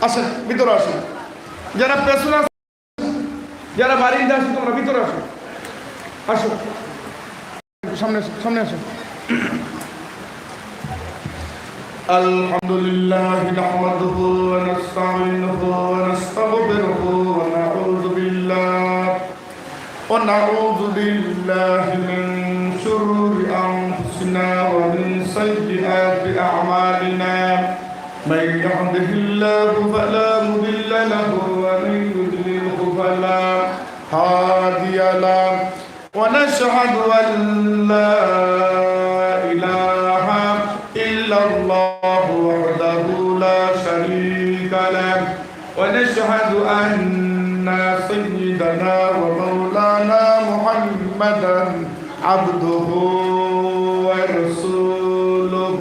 আসেন, ভিতরে আসেন। যারা পেছনে আসেন, যারা বাড়িতে আসেন, তোমরা ভিতরে আসো, আসো, সামনে আসো, সামনে আসো। আলহামদুলিল্লাহ নাহমাদুহু ওয়া নাস্তাঈনুহু ওয়া নাস্তাগফিরুহু ওয়া নাউযু বিল্লাহি মিন শুরুরি আনফুসিনা ওয়া মিন সাইয়্যিআতি আ'মালিনা من يهده الله فلا مضل له ومن يضلله فلا هادي له ونشهد أن لا إله إلا الله وحده لا شريك له ونشهد أن سيدنا ومولانا محمدا عبده ورسوله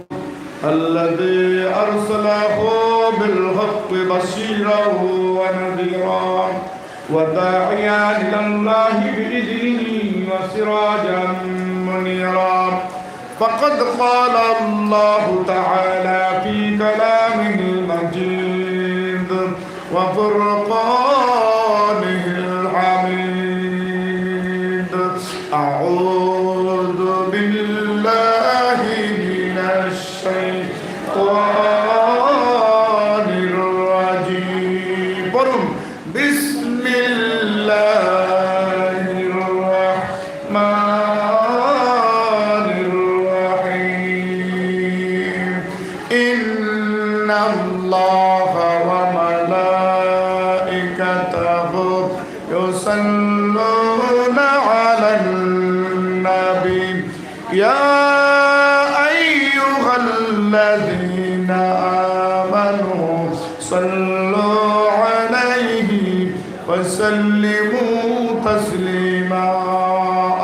الذي أرسله بالحق بشيرا ونذيرا وداعيا إلى الله بإذنه وسراجا منيرا فقد قال الله تعالى في كلامه المجيد وفرقانه الحميد أعوذ بالله من الشيطان الرجيم بسم الله الرحمن الرحيم إن الله وملائكته يصلون على النبي يا أيها الذين آمنوا صلوا عليه وسلموا تسليما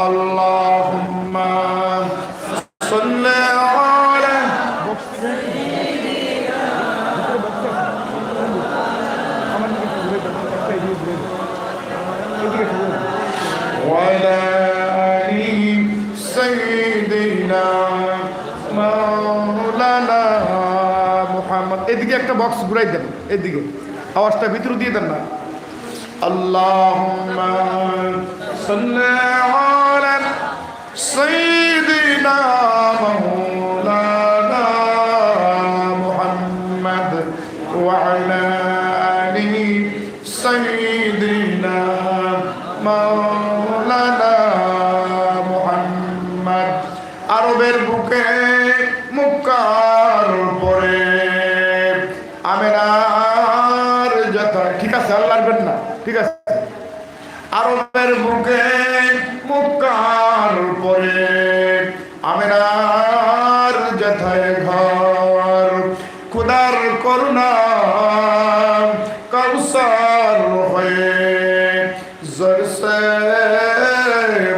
اللهم صل على وعلى آله سيدنا مولانا محمد এদিকে একটা বক্স ঘুরাই দেন, এদিকে আওয়াজটা ভিতরে দিয়ে দেন না। আল্লাহুম্মা সাল্লি আলা সাইয়্যিদিনা মাওলানা মুহাম্মদ ওয়া আলা আলিহি সাইয়্যিদিনা মাওলানা মুহাম্মদ। আরবের বুকে মুক্কার পরে আমেনার যথা, ঠিক আছে, আল্লাহ আনবেন না, ঠিক আছে। আরবের বুকে মুক্কার পরে আমেনার যথায় ঘর খুদার করুণা কাউসার হয়ে জরসে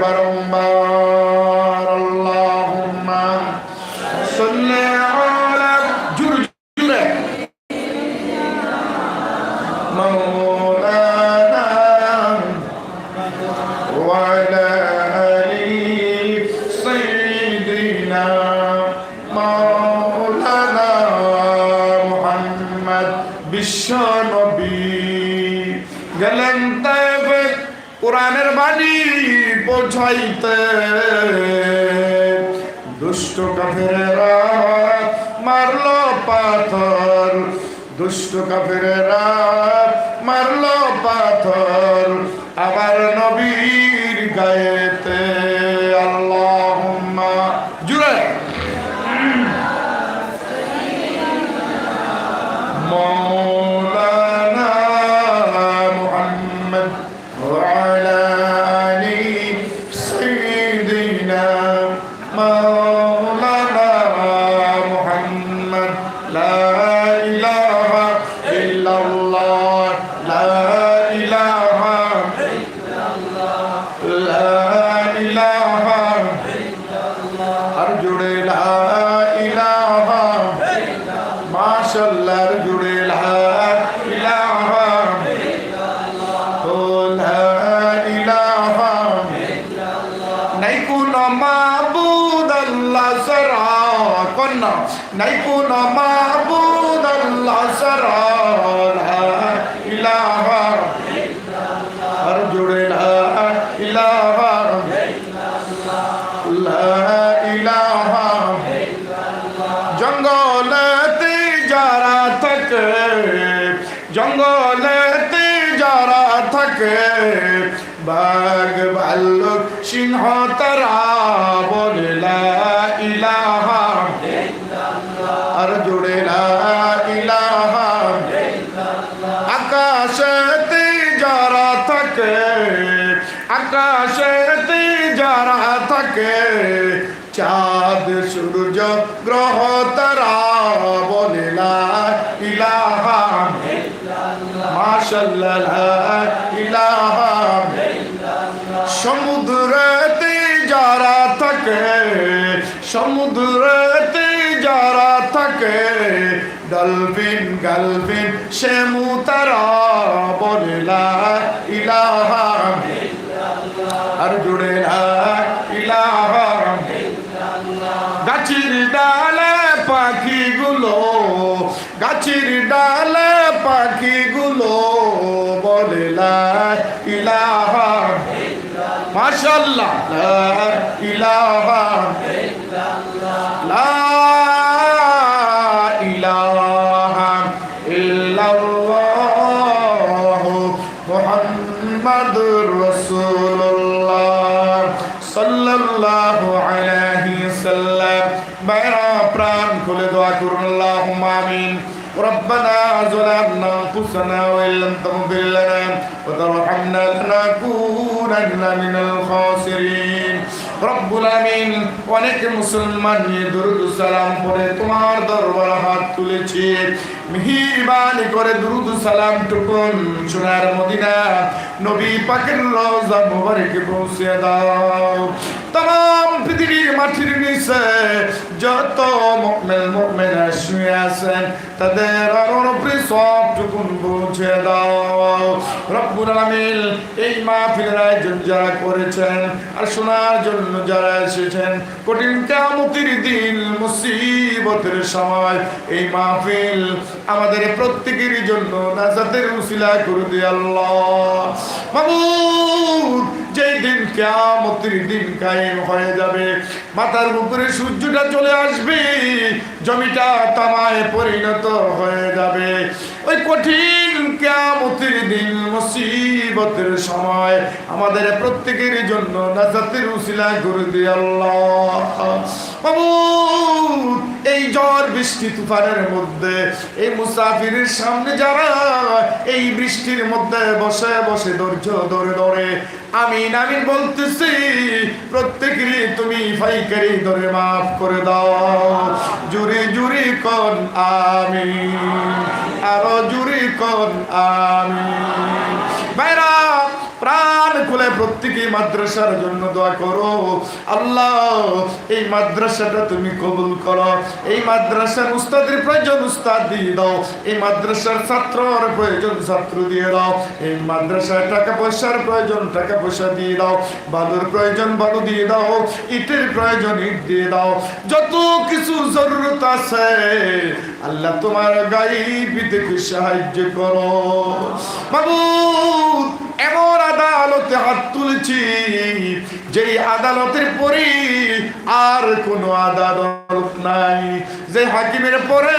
বারম্বার আল্লাহুম্মা সাল্লি আলা জুরে مولانا وعلى آله سيدنا مولانا محمد বিশ্বনবী গেলেন তায়েফে কোরআনের বাণী পৌঁছাইতে। দুষ্ট কাফেরেরা মারলো পাথর, দুষ্ট কাফেরেরা মারলো পাথর আবার নবীর গায়েতে। আল্লাহুম্মা জুরে মাওলানা মুহাম্মদ ওয়া আলা আলিহি সাইয়্যিদিনা মাওলানা মুহাম্মদ। লা ইলাহা ইল্লাল্লাহ, লা ইলাহা ইল্লাল্লাহ, লা ইলাহা ইল্লাল্লাহ। আর জুড়ে লা ইলাহা ইল্লাল্লাহ, মাশাআল্লাহ। আর জুড়ে লা ইলাহা ইল্লাল্লাহ, ও লা ইলাহা ইল্লাল্লাহ। নাই কোন মাবুদ আল্লাহ ছাড়া, কন্যা নাই কোন মাবুদ আল্লাহ असर ला इलाहा हर जुड़े ला इलाहा ला इलाहा जंगलते जारा থাকে জঙ্গলেতে যারা থাকে বাঘ ভাল্লুক সিংহ তারা বলে লা ইলাহা আর জুড়ে লা ইলাহা আকাশেতে যারা থাকে আকাশেতে যারা থাকে চাঁদ সূর্য গ্রহ তারা বলে লা ইলাহা মাশাআল্লাহ লা ইলাহা সমুদ্রেতে যারা থাকে সমুদ্রেতে যারা থাকে ডলফিন গালফিন শেমু তারা বলে লা ইলাহা আর জুড়ে লা ইলাহা গাছের ডালে পাখিগুলো গাছের ডালে পাখিগুলো বলে লা ইলাহা মাশাআল্লাহ লা ইলাহা লা ইলাহা ইল্লাল্লাহু মুহাম্মাদুর রাসূলুল্লাহ সাল্লাল্লাহু আলাইহি সাল্লাম বাইরা প্রাণ খুলে দোয়া করুন আল্লাহুম্মা আমিন ربنا ظلمنا أنفسنا وإن لم تغفر لنا وترحمنا لنكونن من الخاسرين রব্বুল আমিন অনেক মুসলমান নিয়ে দুরূদ সালাম পড়ে তোমার দরবারে হাত তুলেছি মেহেরবানি করে দুরূদ সালাম টুকুন সোনার মদিনা নবী পাকের রওজা মুবারকে পৌঁছে দাও तमाम পৃথিবীর মাটির নিচে যত মুমিন মুমিনা শুয়ে আছেন তাদের উপরে সব টুকুন পৌঁছে দাও রব্বুল আমিন এই মাহফিলের আয়োজন যারা করেছেন আর শোনার জন্য যারা এসেছেন কঠিন কিয়ামতের দিন মুসিবতের সময় এই মাহফিল আমাদের প্রত্যেকের জন্য নাজাতের উসিলা করে দিও আল্লাহ মাবুদ যেই দিন কিয়ামতের দিন কায়েম হয়ে যাবে মাথার উপরে সূর্যটা চলে আসবে জমিটা তামায় পরিণত হয়ে যাবে ওই কঠিন কিয়ামতের দিন মুসিবতের সময় আমাদের প্রত্যেকের জন্য নাজাতের উসিলা করে দিও আল্লাহ মাবুদ এই ঝড় বৃষ্টি তুফানের মধ্যে এই মুসাফিরের সামনে যারা এই বৃষ্টির মধ্যে বসে বসে ধৈর্য ধরে ধরে আমিন আমিন বলতেছি প্রত্যেকেরই তুমি ফাইকারি ধরে মাফ করে দাও জুরি জুরি কোন আমিন আরো জুরি কোন আমিন বাইরা প্রাণ খুলে প্রত্যেকই মাদ্রাসার জন্য দোয়া করো আল্লাহ এই মাদ্রাসাটা তুমি কবুল করো এই মাদ্রাসার উস্তাদের প্রয়োজন উস্তাদ দিয়ে দাও এই মাদ্রাসার ছাত্রর প্রয়োজন ছাত্র দিয়ে দাও এই মাদ্রাসার টাকা পয়সার প্রয়োজন টাকা পয়সা দিয়ে দাও বালুর প্রয়োজন বালু দিয়ে দাও ইটের প্রয়োজন ইট দিয়ে দাও যত কিছু জরুরত আছে আল্লাহ তোমার গায়েব থেকে সাহায্য করো মাবুদ এমন আদালতে হাত তুলেছি যেই আদালতের পরে আর কোনো আদালত নাই যে হাকিমের পরে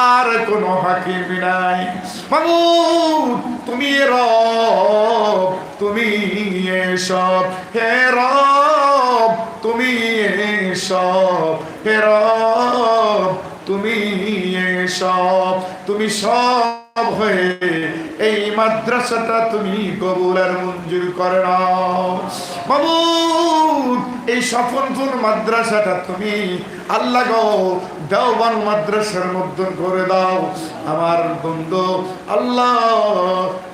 আর কোনো হাকিম নাই মাবুদ তুমি রব তুমি সব হে রব তুমি সব হে রব তুমি সব তুমি সব হয়ে এই মাদ্রাসাটা তুমি কবুল আর মঞ্জুর করে নাও মাবুদ এই সফলপুর মাদ্রাসাটা তুমি আল্লাহ গো দেওবন্দ মাদ্রাসার মধ্যে করে দাও আমার বন্ধু আল্লাহ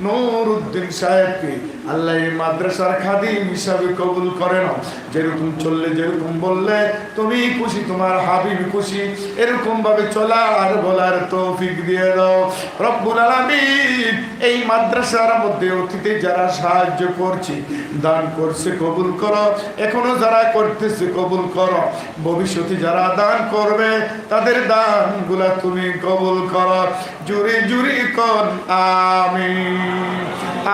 নুরউদ্দিন সাহেবকে আল্লাহ এই মাদ্রাসার খাদিম হিসাবে কবুল করে নাও। যেরকম চললে, যেরকম বললে তুমি খুশি, তোমার হাবিব খুশি, এরকম ভাবে চলার বলার তৌফিক দিয়ে দাও রব্বুল আলামিন। এই মাদ্রাসার মধ্যে অতীতে যারা সাহায্য করছে, দান করছে, কবুল করো। এখনো যারা করতেছে কবুল করো। ভবিষ্যতে যারা দান করবে তাদের দানগুলা তুমি কবুল করো। জুরি জুরি কর আমিন,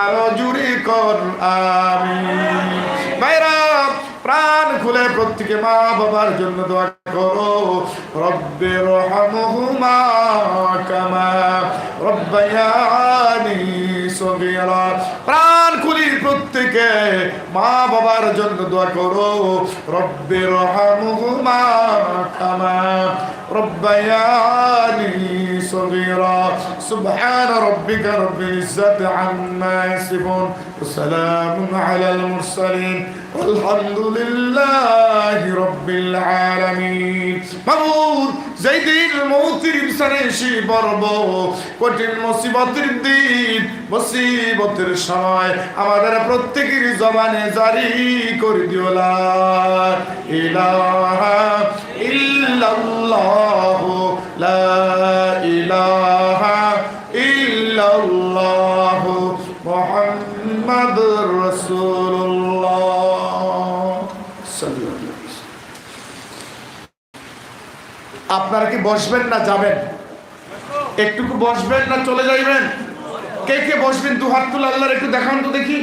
আরো জুরি কর আমিন। ভাইরা, প্রাণ খুলে প্রত্যেকে মা বাবার জন্য দোয়া করো। রব্বির রহমহুমা কামা রব্বায়ানি সগীরা। প্রাণ খুলি প্রত্যেকে মা বাবার জন্য দোয়া করো। রব্বির রহমহুমা কামা রব্বায়ানি সগীরা। সুবহান রাব্বিকা রব্বিল ইজ্জাতি আম্মা ইয়াসিফুন ওয়া সালামুন আলাল মুরসালিন আলহামদুলিল্লাহি রাব্বিল আলামিন। মাবুদ, যেই দিন মৌতের বিছানে এসে পড়ব, কঠিন মুসিবতের দিন, মুসিবতের সময় আমাদের প্রত্যেকের জবানে জারি করে দিও লা ইলাহা ইল্লাল্লাহ, লা ইলাহা ইল্লাল্লাহ মুহাম্মাদুর রাসূলুল্লাহ। আপনারা কি বসবেন না যাবেন? একটুকু বসবেন না চলে যাইবেন? কে কে বসবেন দু হাত তুলে আল্লাহর একটু দেখান তো দেখি।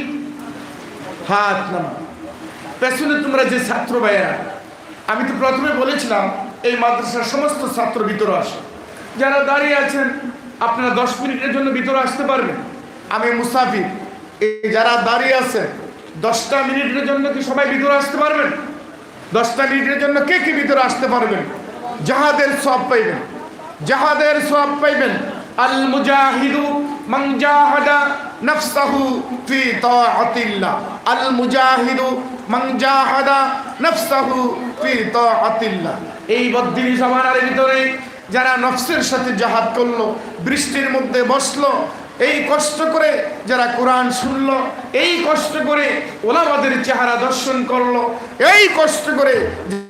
হাত নামা। পেছনে তোমরা যে ছাত্র ভাইয়েরা, আমি তো প্রথমে বলেছিলাম এই মাদ্রাসার সমস্ত ছাত্র ভিতরে আসে। যারা দাঁড়িয়ে আছেন আপনারা 10 মিনিটের জন্য ভিতরে আসতে পারবেন। আমি মুসাফির, এই যারা দাঁড়িয়ে আছেন 10টা মিনিটের জন্য কি সবাই ভিতরে আসতে পারবেন? 10টা মিনিটের জন্য কে কে ভিতরে আসতে পারবেন? জাহাদের সওয়াব পাইবেন, জাহাদের সওয়াব পাইবেন। আল মুজাহিদু মান জাহাদা নাফসাহু ফি তাআতিল্লাহ, আল মুজাহিদু মান জাহাদা নাফসাহু ফি তাআতিল্লাহ। এই বদ্দিনী জামানার ভিতরে যারা নফসের সাথে জিহাদ করলো, বৃষ্টির মধ্যে বসলো, এই কষ্ট করে যারা কোরআন শুনলো, এই কষ্ট করে ওলামাদের চেহারা দর্শন করলো, এই কষ্ট করে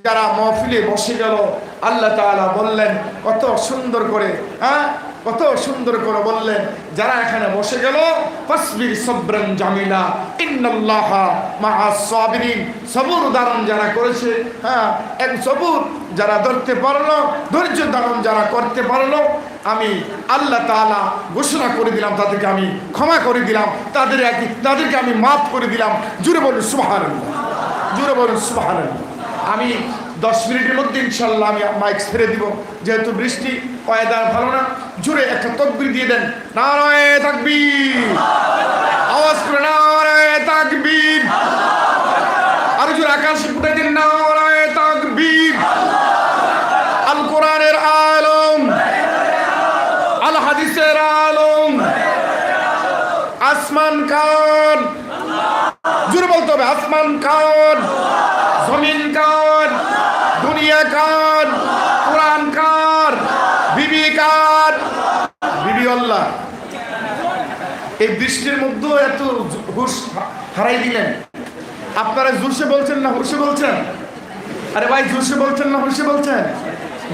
যারা মাহফিলে বসে গেল, আল্লাহ তাআলা বললেন কত সুন্দর করে, কত সুন্দর করে বললেন, যারা এখানে বসে গেল ফাসবির সাবরান জামিলা ইন্নাল্লাহা মাআস সাবিরিন। সবর ধারণ যারা করেছে, এক সবর যারা ধরতে পারলো, ধৈর্য ধারণ যারা করতে পারলো, আমি আল্লাহ তাআলা ঘোষণা করে দিলাম তাদেরকে আমি ক্ষমা করে দিলাম, তাদেরকে আমি মাফ করে দিলাম। জুড়ে বলুন সুবহানাল্লাহ, জুড়ে বলুন সুবহানাল্লাহ। আমি 10 মিনিটের মধ্যে ইনশাল্লাহ আমি মাইক ছেড়ে দিব, যেহেতু বৃষ্টি, ওয়েদার ভালো না। জুড়ে একটা তাকবীর দিয়ে দেন, নারায়ে তাকবীর, আওয়াজ করে নারায়ে তাকবীর, আর জোরে আকাশে ফুটাই দিন নারায়ে তাকবীর। আল কোরআনের আলম, আল হাদিসের আলম, আসমান কান, জুড়ে বলতে হবে আসমান কান, জমিন কান, দুনিয়া কান, কোরআন কান, বিবি কান, বিবি আল্লাহ। এই বৃষ্টির মধ্যেও এত হুশ হারাই দিলেন। আপনারা জোরসে বলছেন না হুশে বলছেন? আরে ভাই, জোরসে বলছেন না হুশে বলছেন?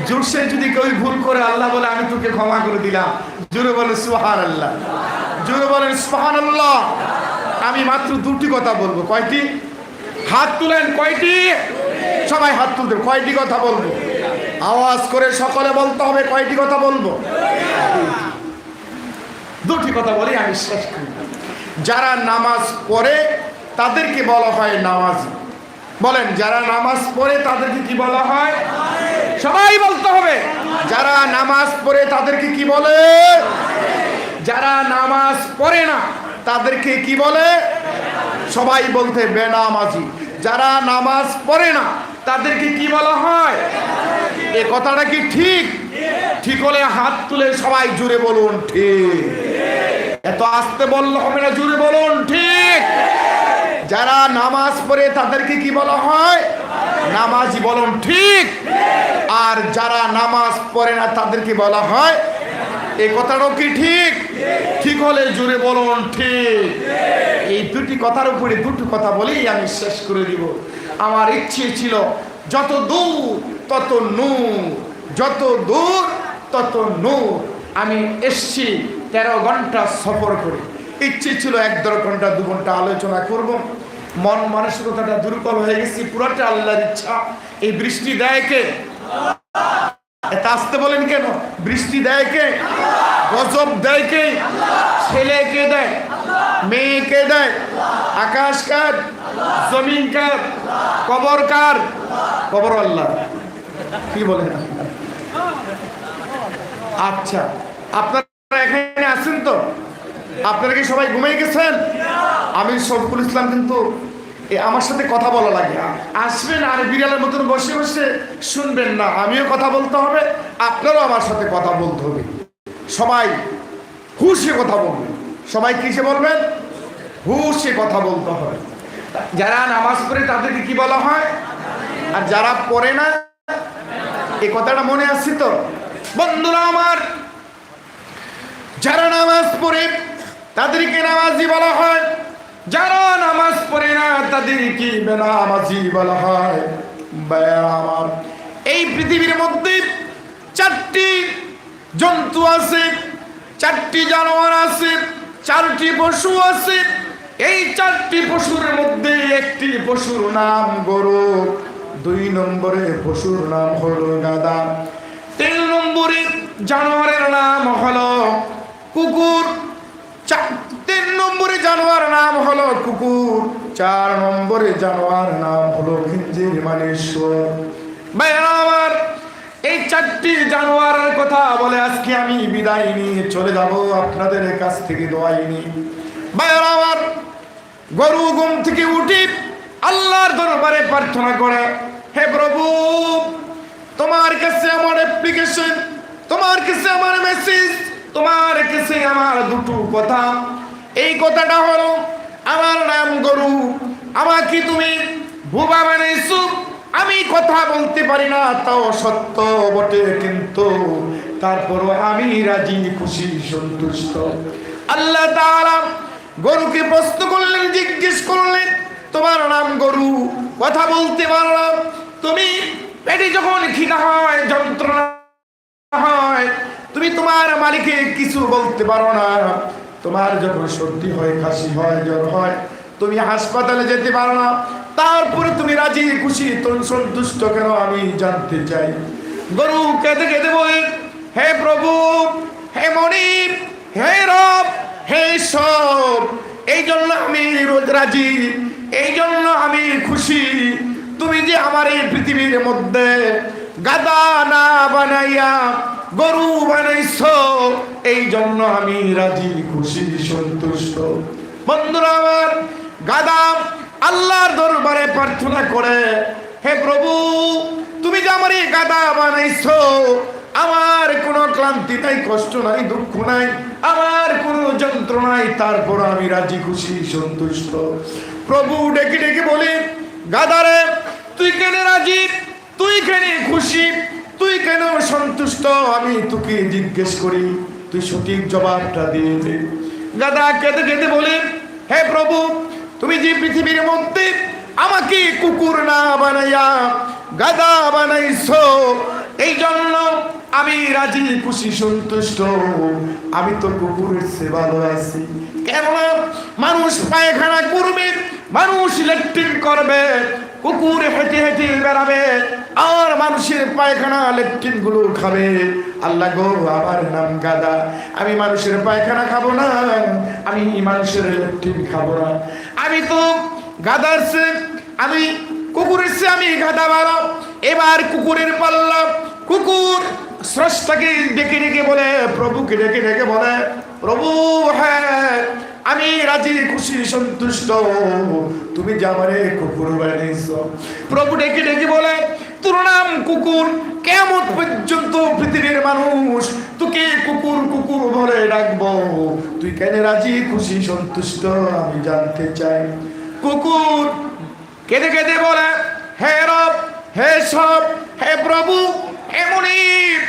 জোরসে যদি কেউ ভুল করে আল্লাহ বলে আমি তোকে ক্ষমা করে দিলাম। জোরে বলে সুবহানাল্লাহ, জোরে বলেন সুবহানাল্লাহ। আমি মাত্র 2টি কথা বলবো। কয়টি? হাত তুলেন। কয়টি? সবাই হাত তুলতে। কয়টি কথা বলবো? আওয়াজ করে সকলে বলতে হবে। কয়টি কথা বলবো? 2টি কথা বলি, আমি শেষ করি। যারা নামাজ পড়ে তাদেরকে বলা হয় নামাজি। বলেন, যারা নামাজ পড়ে তাদেরকে কি বলা হয়? সবাই বলতে হবে। যারা নামাজ পড়ে তাদেরকে কি বলে? যারা নামাজ পড়ে না তাদেরকে কি বলে? সবাই বলতে বেনামাজি। যারা নামাজ পড়ে না তাদেরকে কি বলা হয়? এ কথাটা কি ঠিক? ঠিক হলে হাত তুলে সবাই জুড়ে বলুন ঠিক। এত আস্তে বললে হবে না, জুড়ে বলুন ঠিক। যারা নামাজ পড়ে তাদেরকে কি বলা হয়? নামাজি। বলুন ঠিক। আর যারা নামাজ পড়ে না তাদেরকে বলা হয়, এই কথাটাও কি ঠিক? ঠিক হলে জুড়ে বলুন ঠিক। এই দুটি কথার উপরে দুটি কথা বলেই আমি শেষ করে দিব। আমার ইচ্ছে ছিল যত দূর তত নূর, যত দূর তত নূর। আমি এসছি 13 ঘন্টা সফর করে, ইচ্ছে ছিল 1-1.5 ঘন্টা 2 ঘন্টা আলোচনা করব। মন মানসিকতাটা দুর্বল হয়ে গেছি, পুরোটা আল্লাহর ইচ্ছা। এই বৃষ্টি দেয় কে? এটা আসতে বলেন কেন? বৃষ্টি দেয় কে? গজব দেয় কে? ছেলে কে দেয়? মেয়ে কে দেয়? আকাশ কার? জমিন কার? কবর কার? কবর আল্লাহ। কি বলেন? আচ্ছা, আপনারা এখানে আছেন তো? আপনারা কি সবাই ঘুমিয়ে গেছেন? আমি শফিকুল ইসলাম, কিন্তু আমার সাথে কথা বলা লাগে। আসবেন আর বিড়ালের মতন বসে বসে শুনবেন না, আমিও কথা বলতে হবে, আপনারও আমার সাথে কথা বলতে হবে। সবাই হুশে কথা বলবেন। সবাই কিসে বলবেন? হুশে কথা বলতে হবে। যারা নামাজ পড়ে তাদেরকে কি বলা হয়? আর যারা পড়ে না, এই কথাটা মনে আসছে তো বন্ধুরা আমার? যারা নামাজ পড়ে তাদেরকে নামাজি বলা হয়, যারা নামাজ পড়ে না তাদেরকে বেনামাজি বলা হয়। আমার এই পৃথিবীর মধ্যে 4টি জন্তু আছে, 4টি জানোয়ার আছে, 4টি পশু আছে। এই 4টি পশুর মধ্যে একটি পশুর নাম গরু, 2 নম্বরে পশুর নাম হলো গাধা, 3 নম্বরে জানোয়ারের নাম হলো কুকুর, 3 নম্বরে জানোয়ার নাম হলো কুকুর, 4 নম্বরে জানোয়ার নাম হলো খিঞ্জির মানে ঈশ্বর। ভাইরা আমার, এই 4টি জানোয়ারের কথা বলে আজকে আমি বিদায় নিয়ে চলে যাব আপনাদের কাছ থেকে দোয়াই নিয়ে। ভাইরা আমার, গরু ঘুম থেকে উঠি আল্লাহর দরবারে প্রার্থনা করে, হে প্রভু, তোমার কাছে আমার অ্যাপ্লিকেশন, তোমার কাছে আমার মেসেজ, তোমার কাছে আমার দুটো কথা। এই কথাটা হলো, আমার নাম গরু, আমাকে তুমি বোবা বানাইছো, আমি কথা বলতে পারি না, তাও সত্য বটে, কিন্তু তারপরও আমি রাজি খুশি সন্তুষ্ট। আল্লাহ তাআলা গরুকে প্রশ্ন করলেন, জিজ্ঞেস করলেন, তোমার নাম গরু, কথা বলতে পারো না, তুমি পেটে যখন খিদা হয়, যন্ত্রণা হয়, তুমি তোমার মালিকে কিছু বলতে পারো না, তোমার যখন সর্দি হয়, কাশি হয়, জ্বর হয়, তুমি হাসপাতালে যেতে পারো না, তারপরে তুমি রাজি খুশি সন্তুষ্ট কেন, আমি জানতে চাই। গরু কেঁদে কেঁদে বলে, হে প্রভু, হে মনিব, হে রব, হে সব, এই জন্য আমি রোজ রাজি, এই জন্য আমি খুশি, তুমি যে আমার এই পৃথিবীর মধ্যে গাধা না বানাইয়া গরু বানাইছো, এই জন্য আমি রাজি খুশি সন্তুষ্ট। বন্ধুরা আমার, গাধা আল্লাহর দরবারে প্রার্থনা করে, হে প্রভু, তুমি যে আমার এই গাধা বানাইছো, আমার কোনো ক্লান্তি নাই, কষ্ট নাই, দুঃখ নাই, আমার কোনো যন্ত্রণা নাই, তারপর আমি রাজি খুশি সন্তুষ্ট। প্রভু ডেকে ডেকে বলে, গাধারে, তুই কেন রাজি, তুই কেন খুশি, তুই কেন সন্তুষ্ট, আমি তোকে জিজ্ঞেস করি, তুই সঠিক জবাবটা দিয়ে দে। গাধা কেঁদে কেঁদে বলে, হে প্রভু, তুমি যে পৃথিবীর মধ্যে আমাকে কুকুর না বানাইয়া গাধা বানাইছো, এই জন্য আমি রাজি খুশি সন্তুষ্ট, আমি তো কুকুরের চেয়ে ভালো আছি। কেননা মানুষ পায়খানা করবে, মানুষ ল্যাট্রিন করবে, কুকুর হেঁটে হেঁটে বেড়াবে, আর মানুষের পায়খানা ল্যাট্রিন গুলো খাবে। আল্লাহ গো, আমার নাম গাধা, আমি মানুষের পায়খানা খাবো না, আমি মানুষের ল্যাট্রিন খাবো না, আমি তো গাধার চেয়ে, আমি কুকুরের চেয়ে আমি গাধা ভালো। এবার কুকুরের পাল্লা, কুকুর স্রষ্টাকে ডেকে ডেকে বলে, প্রভুকে ডেকে ডেকে বলে, প্রভু, হ্যাঁ, আমি রাজি খুশি সন্তুষ্ট, তুমি যে আমারে কুকুর বানিয়েছো। প্রভু ডেকে ডেকে বলে, তোর নাম কুকুর, কিয়ামত পর্যন্ত পৃথিবীর মানুষ তোকে কুকুর কুকুর বলে ডাকবো, তুই কেন রাজি খুশি সন্তুষ্ট, আমি জানতে চাই। কুকুর কেঁদে কেঁদে বলে, হে রব, হে সব, হে প্রভু, হে মুনিব,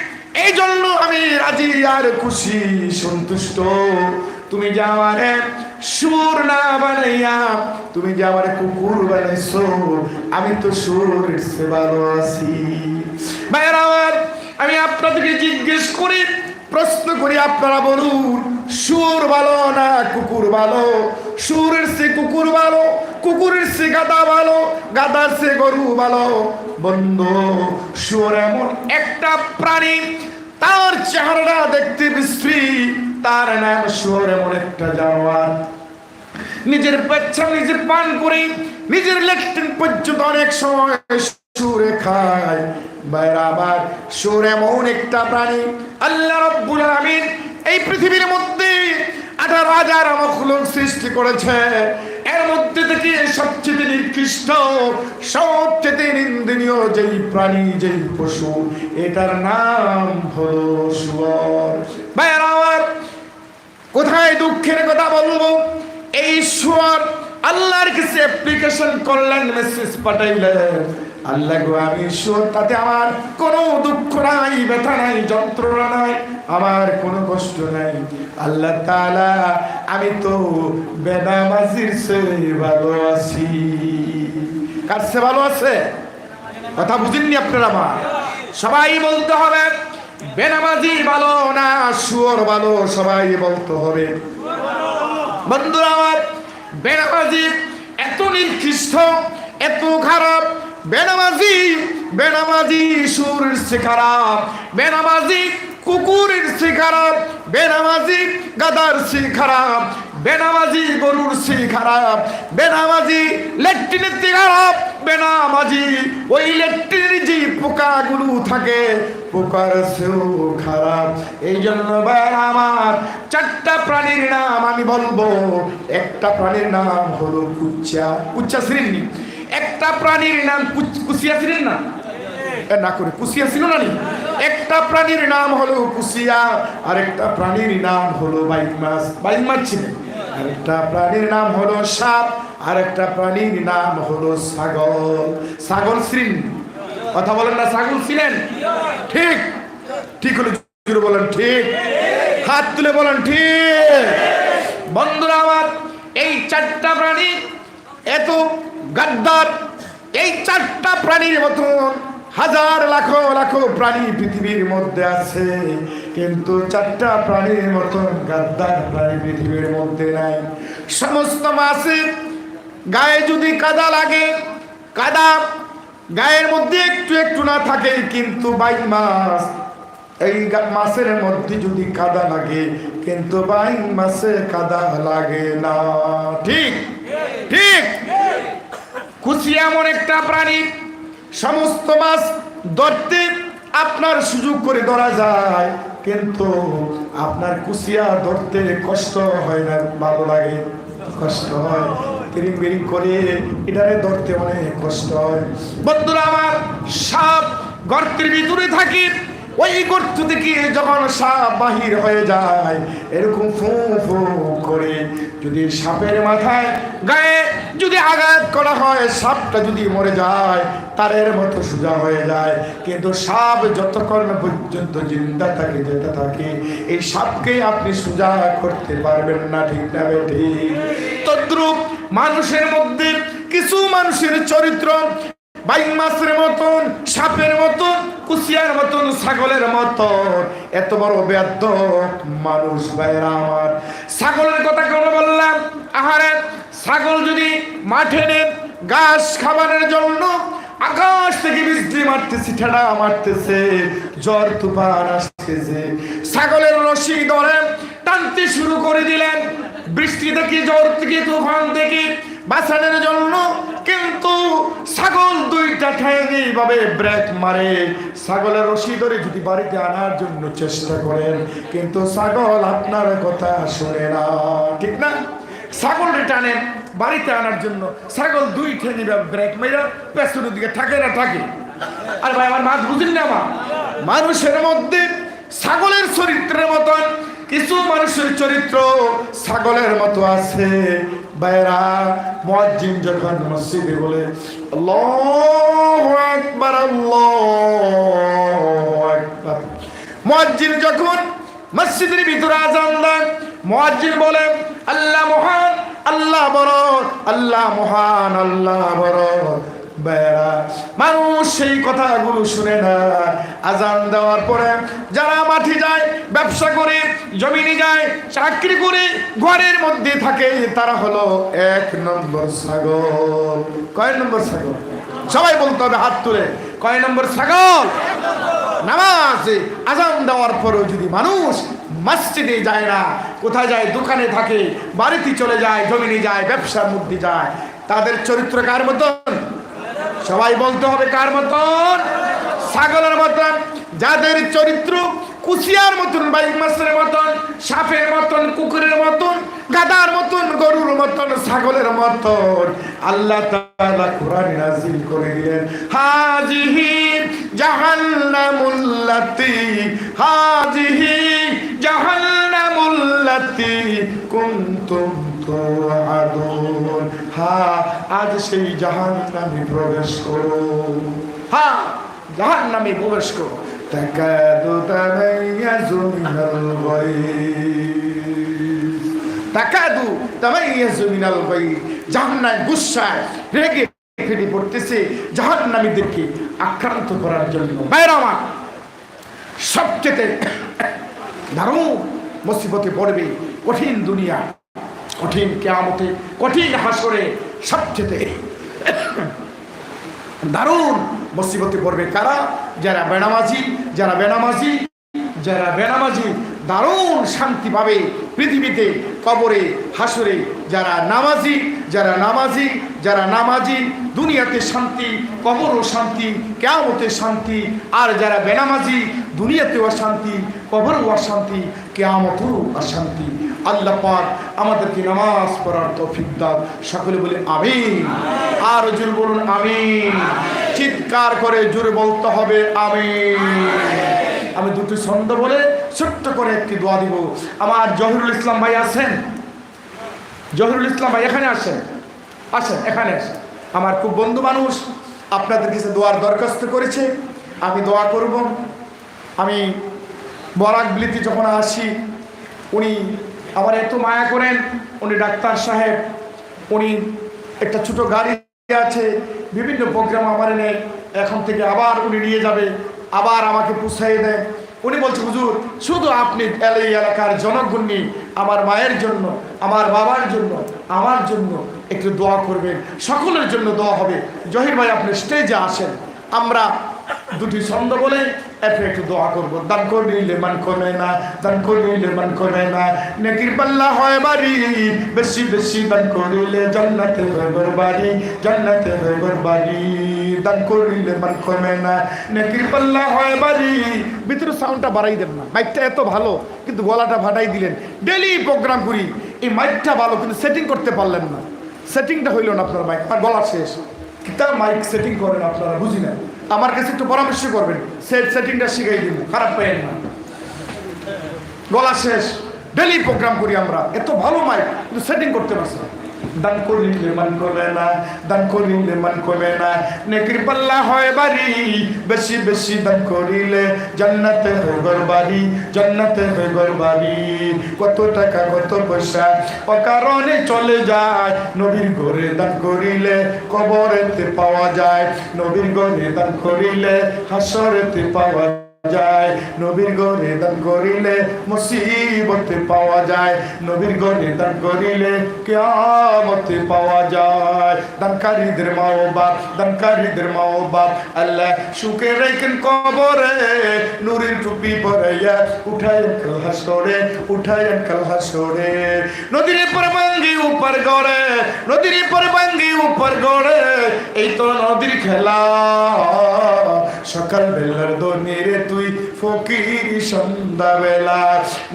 এই জন্য আমি রাজি আর খুশি সন্তুষ্ট। তুমি যে আমারে সুর না বানাইয়া তুমি যে আমারে কুকুর বানাইছো, আমি তো সুরের চেয়ে ভালো আছি। ভাইয়েরা আমার, আমি আপনাদেরকে জিজ্ঞেস করি, প্রশ্ন করি, আপনারা বলুন, সুর ভালো না কুকুর ভালো? সুরের চেয়ে কুকুর ভালো, কুকুরের চেয়ে গাধা ভালো, গাধার চেয়ে গরু ভালো। বন্ধু, সুর এমন একটা প্রাণী, তার চেহারাটা দেখতে বিশ্রী, তার নাম সুর। এমন একটা জানোয়ার, নিজের পেচ্ছাপ নিজে পান করে নিজের লেট্রিন পর্যন্ত অনেক সময় সুরে খায়। বাইরে আবার সুর এমন একটা প্রাণী, আল্লাহ রাব্বুল আলামিন এই পৃথিবীর মধ্যে 18,000 মাখলুক সৃষ্টি করেছে। এর মধ্যে থেকে সবচেয়ে নিকৃষ্ট, সবচেয়ে নিন্দনীয় যেই প্রাণী, যেই পশু, এটার নাম হলো শুয়োর। বাইরে আবার কোথায় দুঃখের কথা বলবো, এই শুয়োর আল্লাহর কাছে অ্যাপ্লিকেশন করলেন, মেসেজ পাঠাইলেন, আল্লাহ গো আমি শুয়োর, তাতে আমার কোনো দুঃখ নাই, ব্যথা নাই, যন্ত্রণা নাই, আমার কোনো কষ্ট নাই। আল্লাহ তাআলা, আমি তো বেনামাজির চেয়ে ভালো আছি। কার চেয়ে ভালো আছে? কথা বুঝেননি আপনারা? আমার সবাই বলতে হবে বেনামাজি ভালো না শুয়োর ভালো, সবাই বলতে হবে। বন্ধুরা আমার, বেনামাজি এত নিকৃষ্ট, এত খারাপ, বেনামাজি বেনামাজি সুরের চেয়ে খারাপ, বেনামাজি কুকুরের চেয়ে খারাপ, বেনামাজি গাধার চেয়ে খারাপ, বেনামাজি গরুর চেয়ে খারাপ, বেনামাজি ল্যাট্রিনের চেয়ে খারাপ, বেনামাজি ওই ল্যাট্রিনের যে পোকাগুলো থাকে পোকার চেয়েও খারাপ। এই জন্য ভাই আমার, 4টা প্রাণীর নাম আমি বলবো। একটা প্রাণীর নাম হলো কুচ্চা। কুচ্চা শ্রেণী। একটা প্রাণীর নাম কুচিয়া ছিলেন না? না করে কুচিয়া ছিল না? একটা প্রাণীর নাম হলো কুচিয়া, আর একটা প্রাণীর নাম হলো বাইক মাছ। বাইক মাছ ছিলেন। আরেকটা প্রাণীর নাম হলো সাপ, আর একটা প্রাণীর নাম হলো ছাগল। ছাগল শ্রেণী। কথা বলেন না? ছাগল ছিলেন? ঠিক ঠিক হলো বলেন ঠিক, হাত তুলে বলেন ঠিক। বন্ধুরা আমার, এই 4টা প্রাণী এত গাদ্দার। এই 4টা প্রাণীর মতন হাজার লাখো লাখো প্রাণী পৃথিবীর মধ্যে আছে, কিন্তু 4টা প্রাণীর মতন গাদ্দার প্রাণী পৃথিবীর মধ্যে নাই। সমস্ত মাছের গায়ে যদি কাদা লাগে, কাদা গায়ের মধ্যে একটু একটু না থাকে, কিন্তু বাইক মাছ, এই মাছের মধ্যে যদি কাদা লাগে, কিন্তু বাইক মাছে কাদা লাগে না। ঠিক ঠিক। কুচিয়া এমন একটা প্রাণী, সমস্ত মাছ ধরতে আপনার সুযোগ করে ধরা যায়, কিন্তু আপনার কুচিয়া ধরতে কষ্ট হয় না, ভালো লাগে? কষ্ট হয়, তিরিং বিরিং করে এটারে ধরতে অনেক কষ্ট হয়। বন্ধুরা আমার, সাপ গর্তের ভিতরে থাকে, ওই গর্ত থেকে যখন সাপ বাহির হয়ে যায়, এরকম ফু ফু করে যদি সাপের মাথায় গায়ে যদি আঘাত করা হয়, সাপটা যদি মরে যায়, তারের মতো সোজা হয়ে যায়। কিন্তু সাপ যতক্ষণ পর্যন্ত জিন্দা থাকে, যেতে থাকে, এই সাপকে আপনি সোজা করতে পারবেন না। ঠিক না ঠিক? তদ্রূপ মানুষের মধ্যে কিছু মানুষের চরিত্র বাইক মাছের মতন, সাপের মতন, কুচিয়ার মতন, ছাগলের মতন। এত বড় বেদ্য মানুষ। ভাইরা আমার, ছাগলের কথা কেন বললাম? আহারে, ছাগল যদি মাঠে নেন ঘাস খাবারের জন্য, আকাশ থেকে বৃষ্টি মারতেছে, ঠেড়া মারতেছে, ঝড় তুফান আসতেছে, ছাগলের রশি ধরে টানতে শুরু করে দিলেন বৃষ্টি থেকে, ঝড় থেকে, তুফান থেকে বাঁচানোর জন্য। কিন্তু ছাগল 2টা ঠ্যাং এইভাবে ব্রেক মারে। ছাগলের রশি ধরে যদি বাড়িতে আনার জন্য চেষ্টা করেন, কিন্তু ছাগল আপনার কথা শোনে না। ঠিক না? ছাগলটা টানেন বাড়িতে আনার জন্য, ছাগল 2 ঠ্যাং ব্রেক মেরে পেছনের দিকে থাকে না থাকে। আর ভাই আমার মাছ বুঝেন না? আমার মানুষের মধ্যে ছাগলের চরিত্রের মতন কিছু মানুষের চরিত্র ছাগলের মতো আছে। বাইরা, মুয়াজ্জিন যখন মসজিদে বলে আল্লাহু আকবার, আল্লাহু আকবার, মুয়াজ্জিন যখন মসজিদের ভিতরে আযান দেয়, মুয়াজ্জিন বলে আল্লাহ মহান, আল্লাহ বড়, আল্লাহ মহান, আল্লাহ বড়। বেড়া মানুষ সেই কথাগুলো শুনে না। আজান দেওয়ার পরে যারা মাঠে যায়, ব্যবসা করে, জমিনে যায়, চাকরি করে, ঘরের মধ্যে থাকে, তারা হলো 1 নম্বর ছাগল। কয় নম্বর ছাগল? সবাই বলতে হবে হাত তুলে, কয় নম্বর ছাগল? নামাজে আজান দেওয়ার পরেও যদি মানুষ মসজিদে যায় না, কোথায় যায়? দোকানে থাকে, বাড়িতে চলে যায়, জমিনে যায়, ব্যবসার মধ্যে যায়, তাদের চরিত্র কার মতন? সবাই বলতে হবে কার মতন? ছাগলের মতন। যাদের চরিত্র কুশিয়ার মতন, বাইক মাছের মতন, সাপের মতন, কুকুরের মতন, গাধার মতন, গরুর মতন, ছাগলের মতন, আল্লাহ তাআলা কোরআন নাযিল করে দিলেন, হাজিহি জাহান্নামুল্লাতী, হাজিহি জাহান্নামুল্লাতী কুনতুম তুআদুন। হ্যাঁ, আজ সেই জাহান্নামে প্রবেশ করো। হ্যাঁ, জাহান্নামে প্রবেশ করো। তাকাদু তামাইয়াজু মিনাল গায়জ, তাকাদু তামাইয়াজু মিনাল গায়জ। জাহান্নাম গুসায় রেগে ফেটে পড়তেছে জাহান্নামীদেরকে আক্রান্ত করার জন্য। ভাইরা আমার, সবচেয়ে দারুণ মুসিবতে পড়বে কঠিন দুনিয়া, কঠিন কিয়ামতে, কঠিন হাসরে সবচেয়ে দারুণ মুসিবতে পড়বে কারা? যারা বেনামাজি, যারা বেনামাজি, যারা বেনামাজি দারুণ শান্তি পাবে পৃথিবীতে, কবরে, হাসরে। যারা নামাজি, যারা নামাজি, যারা নামাজি, দুনিয়াতে শান্তি, কবরও শান্তি, কিয়ামতে শান্তি। আর যারা বেনামাজি, দুনিয়াতেও অশান্তি, কবরও অশান্তি, কিয়ামতেও অশান্তি। আল্লাহ পাক আমাদেরকে নামাজ পড়ার তৌফিক দাও। সকলে বলে আমিন। আর জোরে বলুন আমিন। চিৎকার করে জোরে বলতে হবে আমিন। আমি দুটি ছন্দ বলে ছোট্ট করে একটি দোয়া দিব। আমার জহিরুল ইসলাম ভাই আছেন? জহিরুল ইসলাম ভাই এখানে আসেন, আসেন, এখানে আসেন। আমার খুব বন্ধু মানুষ, আপনাদের কাছে দোয়ার দরখাস্ত করেছে, আমি দোয়া করব। আমি বরাক বিলিতে যখন আসি, উনি আমার এত মায়া করেন। উনি ডাক্তার সাহেব, উনি একটা ছোট গাড়ি আছে, বিভিন্ন প্রোগ্রাম আমার এনে এখন থেকে আবার উনি নিয়ে যাবে, আবার আমাকে পুষাই দেয়। উনি বলছে হুজুর, শুধু আপনি এই এলাকার জনগণ, আমার মায়ের জন্য, আমার বাবার জন্য, আমার জন্য একটু দোয়া করবেন, সকলের জন্য দোয়া হবে। জহির ভাই আপনি স্টেজে আসেন, আমরা দুটি ছন্দ বলে একটু দোয়া করবো। দান করিলে মান কমে না, দান করিলে মান কমে না, নেকির পাল্লা হয় বাড়ি, বেশি বেশি দান করিলে জান্নাতে হয় ঘর বাড়ি, জান্নাতে হয় ঘর বাড়ি। দান করিলে মান কমে না, নেকির পাল্লা হয় বাড়ি। ভিতরে সাউন্ডটা বাড়াই দেন না, মাইকটা এত ভালো কিন্তু গলাটা ফাটাই দিলেন। ডেলি প্রোগ্রাম করি, এই মাইকটা ভালো কিন্তু সেটিং করতে পারলেন না, সেটিংটা হইল না আপনার মাইক, আর গলা শেষ। কিতা মাইক সেটিং করেন আপনারা, বুঝি না। আমার কাছে একটু পরামর্শ করবেন, সেটিংটা শিখাই দিব, খারাপ পাইয়েন না। গলা শেষ, ডেলি প্রোগ্রাম করি আমরা, এত ভালো মাইক কিন্তু সেটিং করতে পারছি না। দান করিলে মান কমে না, দান করিলে মান কমে না, নেকির পাল্লা হয় বাড়ি, বেশি বেশি দান করিলে জান্নাতে হয় ঘর বাড়ি, জান্নাতে হয় ঘর বাড়ি। কত টাকা কত পয়সা অকারণে চলে যায়, নবীর ঘরে দান করিলে কবরেতে পাওয়া যায়, নবীর ঘরে দান করিলে হাসরেতে পাওয়া যায়, নবীর ঘরে দান করিলে মুসিবতে পাওয়া যায়, নবীর ঘরে দান করিলে কিয়ামতে পাওয়া যায়। দানকারীদের মা ও বাপ, দানকারীদের মা ও বাপ আল্লাহ সুখে রেখেন কবরে, নূরের টুপি পরাইয়া উঠায় কাল হাসরে, উঠায় কাল হাসরে। নদীর পর ভাঙ্গি উপর গড়ে, নদীর পর ভাঙ্গি উপর গড়ে, এই তো নদীর খেলা। সকাল বেলার দনিরে তুই ফকির সন্ধ্যা বেলা,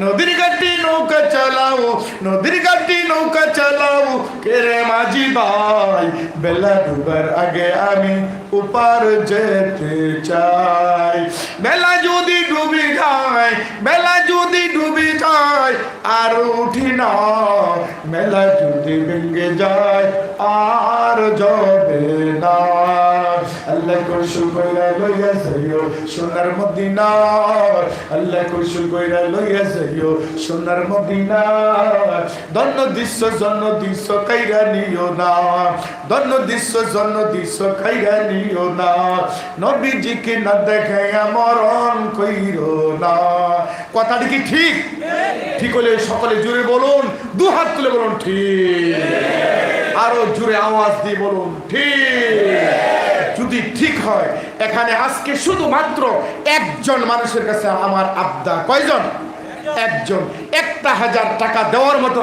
নদীর ঘাটি নৌকা চালাও, নদীর ঘাটি নৌকা চালাও, কেরে মাঝি ভাই বেলা ডুবার আগে আমি উপার যেতে চাই। বেলা যদি ডুবি যায়, বেলা যদি ডুবি যায় আর উঠি না, মেলা যদি ভেঙে যায় আর যাবে না। আল্লাহ কৌশল কইরা লইয়া যাইও সোনার মদিনা আল্লাহ কৌশল কইরা লইয়া যাইও সোনার মদিনা ধন্য দৃশ্য জন্য দৃশ্য কাইরা নিও না ধন্য দৃশ্য জন্য দৃশ্য কাইরা নিও না নবীজিকে না দেখাইয়া মরণ কইরো না কথাটা কি ঠিক ঠিক হলে সকলে জুড়ে বলুন দু হাত তুলে বলুন ঠিক আরো জুড়ে আওয়াজ দিয়ে বলুন ঠিক যদি ঠিক হয় এখানে আজকে শুধুমাত্র একজন মানুষের কাছে আমার আবদার কয়জন একজন 1000 টাকা দেওয়ার মতো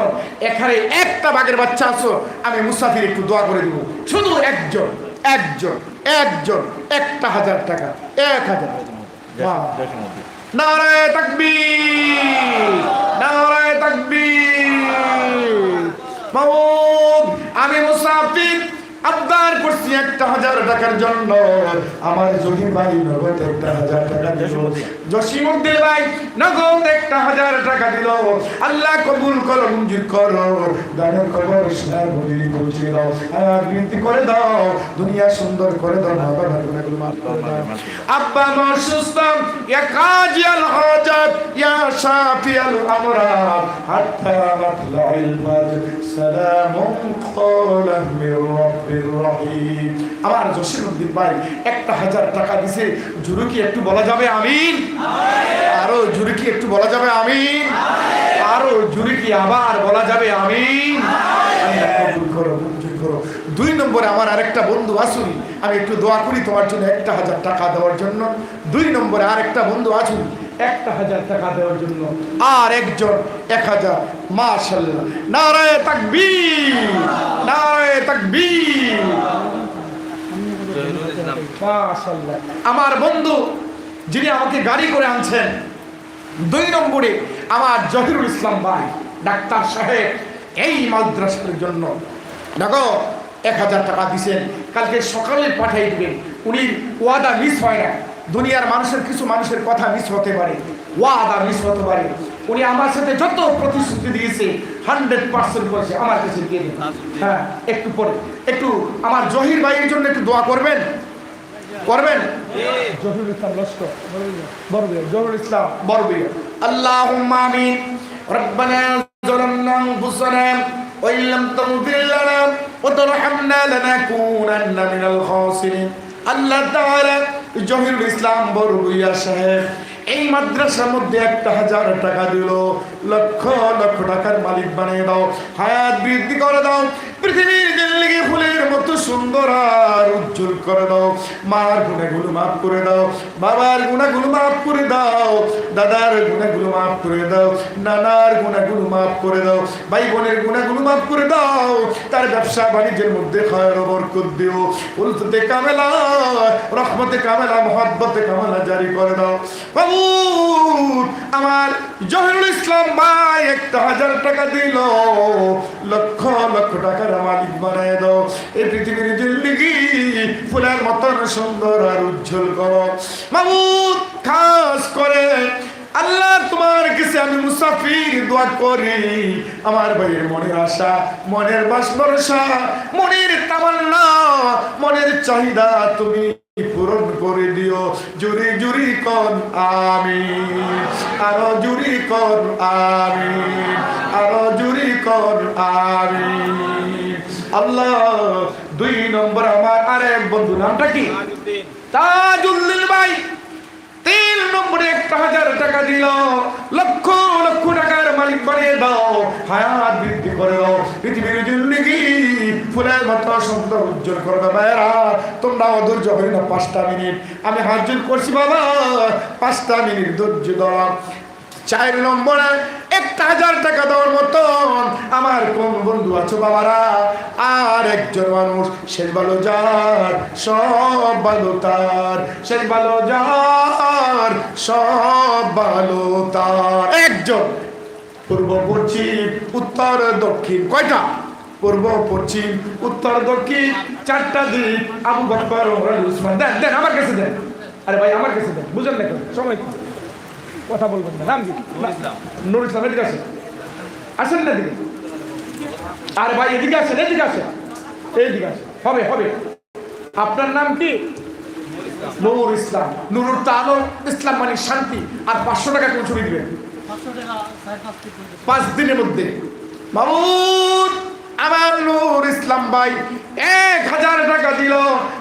এখানে একটা বাঘের বাচ্চা আছো আমি মুসাফির একটু দোয়া করে দিব শুধু একজন একজন একজন 1000 টাকা 1000 নারায়ে তাকবীর নারায়ে তাকবীর মাওলানা আমি মুসাফির আবদার করছি 1000 টাকার জন্য আমার জহির ভাই নগদ 1000 টাকা দিল জসিমউদ্দিন ভাই নগদ 1000 টাকা দিল আল্লাহ কবুল করো মঞ্জুর করো দানের কবর সার বলি পৌঁছে দাও আর বিনতি করে দাও দুনিয়া সুন্দর করে দাও বাবা গুনাহগুলো মাফ করে দাও আব্বা অসুস্থ ইয়া কাজিয়াল হাজাত ইয়া শাফিয়াল আমরাত হাত্তা মাতলাইল বাদ সালামুন ক্বালাম মির রাব্বির রহিম আমার জসিমউদ্দিন ভাই 1000 টাকা দিয়েছে জুরু কি একটু বলা যাবে আমিন আরো জুরু কি একটু বলা যাবে আমিন আরো জুরু কি আবার বলা যাবে আমিন আল্লাহ কবুল করো মঞ্জুর করো 2 নম্বরে আমার আরেকটা বন্ধু আসুন আমি একটু দোয়া করি তোমার জন্য 1000 টাকা দেওয়ার জন্য 2 নম্বরে আরেকটা বন্ধু আসুন 1000 টাকা দেওয়ার জন্য আর একজন 1000 মাশাআল্লাহ নারায়ে তাকবীর নারায়ে তাকবীর মাশাআল্লাহ আমার বন্ধু যিনি আমাকে গাড়ি করে আনছেন 2 নম্বরে আমার জহিরুল ইসলাম ভাই ডাক্তার সাহেব এই মাদ্রাসার জন্য দেখো 1000 টাকা দিবেন কালকে সকালে পাঠিয়ে দিবেন উনি ওয়াদা মিস হয় না দুনিয়ার মানুষের কিছু মানুষের কথা মিস হতে পারে ওয়াদা মিস হতে পারে উনি আমার সাথে যত প্রতিশ্রুতি দিয়েছে 100% করেছে আমার কাছে দিয়ে দিন হ্যাঁ একটু পরে একটু আমার জহির ভাইয়ের জন্য একটু দোয়া করবেন করবেন জহিরুল ইসলাম লস্কর বড়বিয়া জহিরুল ইসলাম বড়বিয়া আল্লাহুম্মা আমিন রব্বানা যালামনা আনফুসানা ওয়া ইল্লাম তাগফির লানা ওয়া তারহামনা লানাকুনান্না মিনাল খাসিরিন আল্লাহ তাআলা জহিরুল ইসলাম বড়বিয়া সাহেব এই মাদ্রাসার মধ্যে 1000 টাকা দিল লক্ষ লক্ষ টাকার মালিক বানিয়ে দাও হায়াত বৃদ্ধি করে দাও পৃথিবীর জিন্দেগি ফুলের মতো সুন্দর আর উজ্জ্বল করে দাও মার গুনাহগুলো মাফ করে দাও বাবার গুনাহগুলো মাফ করে দাও দাদার গুনাহগুলো মাফ করে দাও নানার গুনাহগুলো মাফ করে দাও ভাই বোনের গুনাহগুলো মাফ করে দাও তার ব্যবসা বাণিজ্যের মধ্যে খায়র বরকত দিও উলফতে কামেলা রহমতে কামেলা মুহাব্বতে কামেলা জারি করে দাও বাবু আমার জহিরুল ইসলাম ভাই 1000 টাকা দিল লক্ষ লক্ষ টাকার মালিক বানায় দাও এই পৃথিবীর জিন্দেগি ফুলের মতন সুন্দর আর উজ্জ্বল করো মাবুদ খাস করে আল্লাহ তোমার কাছে আমি মুসাফির দোয়া করি আমার ভাইয়ের মনের আশা মনের বাসনা মনের তামান্না মনের চাহিদা তুমি পূরণ করে দিও জুরি জুরি কর আমিন আরো জুরি কর আমিন আরো জুরি কর আমিন আল্লাহ 2 নম্বর আমার আরেক বন্ধু নামটা কি তাজউদ্দিন ভাই 3 নম্বরে 1000 টাকা দিল লক্ষ লক্ষ টাকার মালিক বানিয়ে দাও হায়াত বৃদ্ধি করে দাও পৃথিবীর জিন্দেগি ফুলের মতো সুন্দর উজ্জ্বল করে দাও ভাইরা তোমরা ধৈর্য হই না 5টা মিনিট আমি হাত জোর করছি বাবা 5টা মিনিট ধৈর্য দাও 4 নম্বরে 1000 টাকা দেওয়ার মতো আমার কোন বন্ধু আছো বাবারা আর একজন মানুষ শেষ ভালো যার সব ভালো তার শেষ ভালো যার সব ভালো তার একজন পূর্ব পশ্চিম উত্তর দক্ষিণ কয়টা পূর্ব পশ্চিম উত্তর দক্ষিণ 4টা দিক আবু বকর ওমর উসমান দেন দেন আমার কাছে দেন আরে ভাই আমার কাছে দেন বুঝেন না সময় কথা বলবেন না নাম কি নুরুল ইসলাম এদিকে আসেন আসেন না দিকে আরে ভাই এদিকে আসেন এইদিকে আসেন হবে হবে আপনার নাম কি নূর ইসলাম, নুরুর তো আলো, ইসলাম মানে শান্তি। আর 500 টাকা কোন ছবি দিবেন? 5 দিনের মধ্যে। মামুন আমার নূর ইসলাম ভাই 1000 টাকা দিল।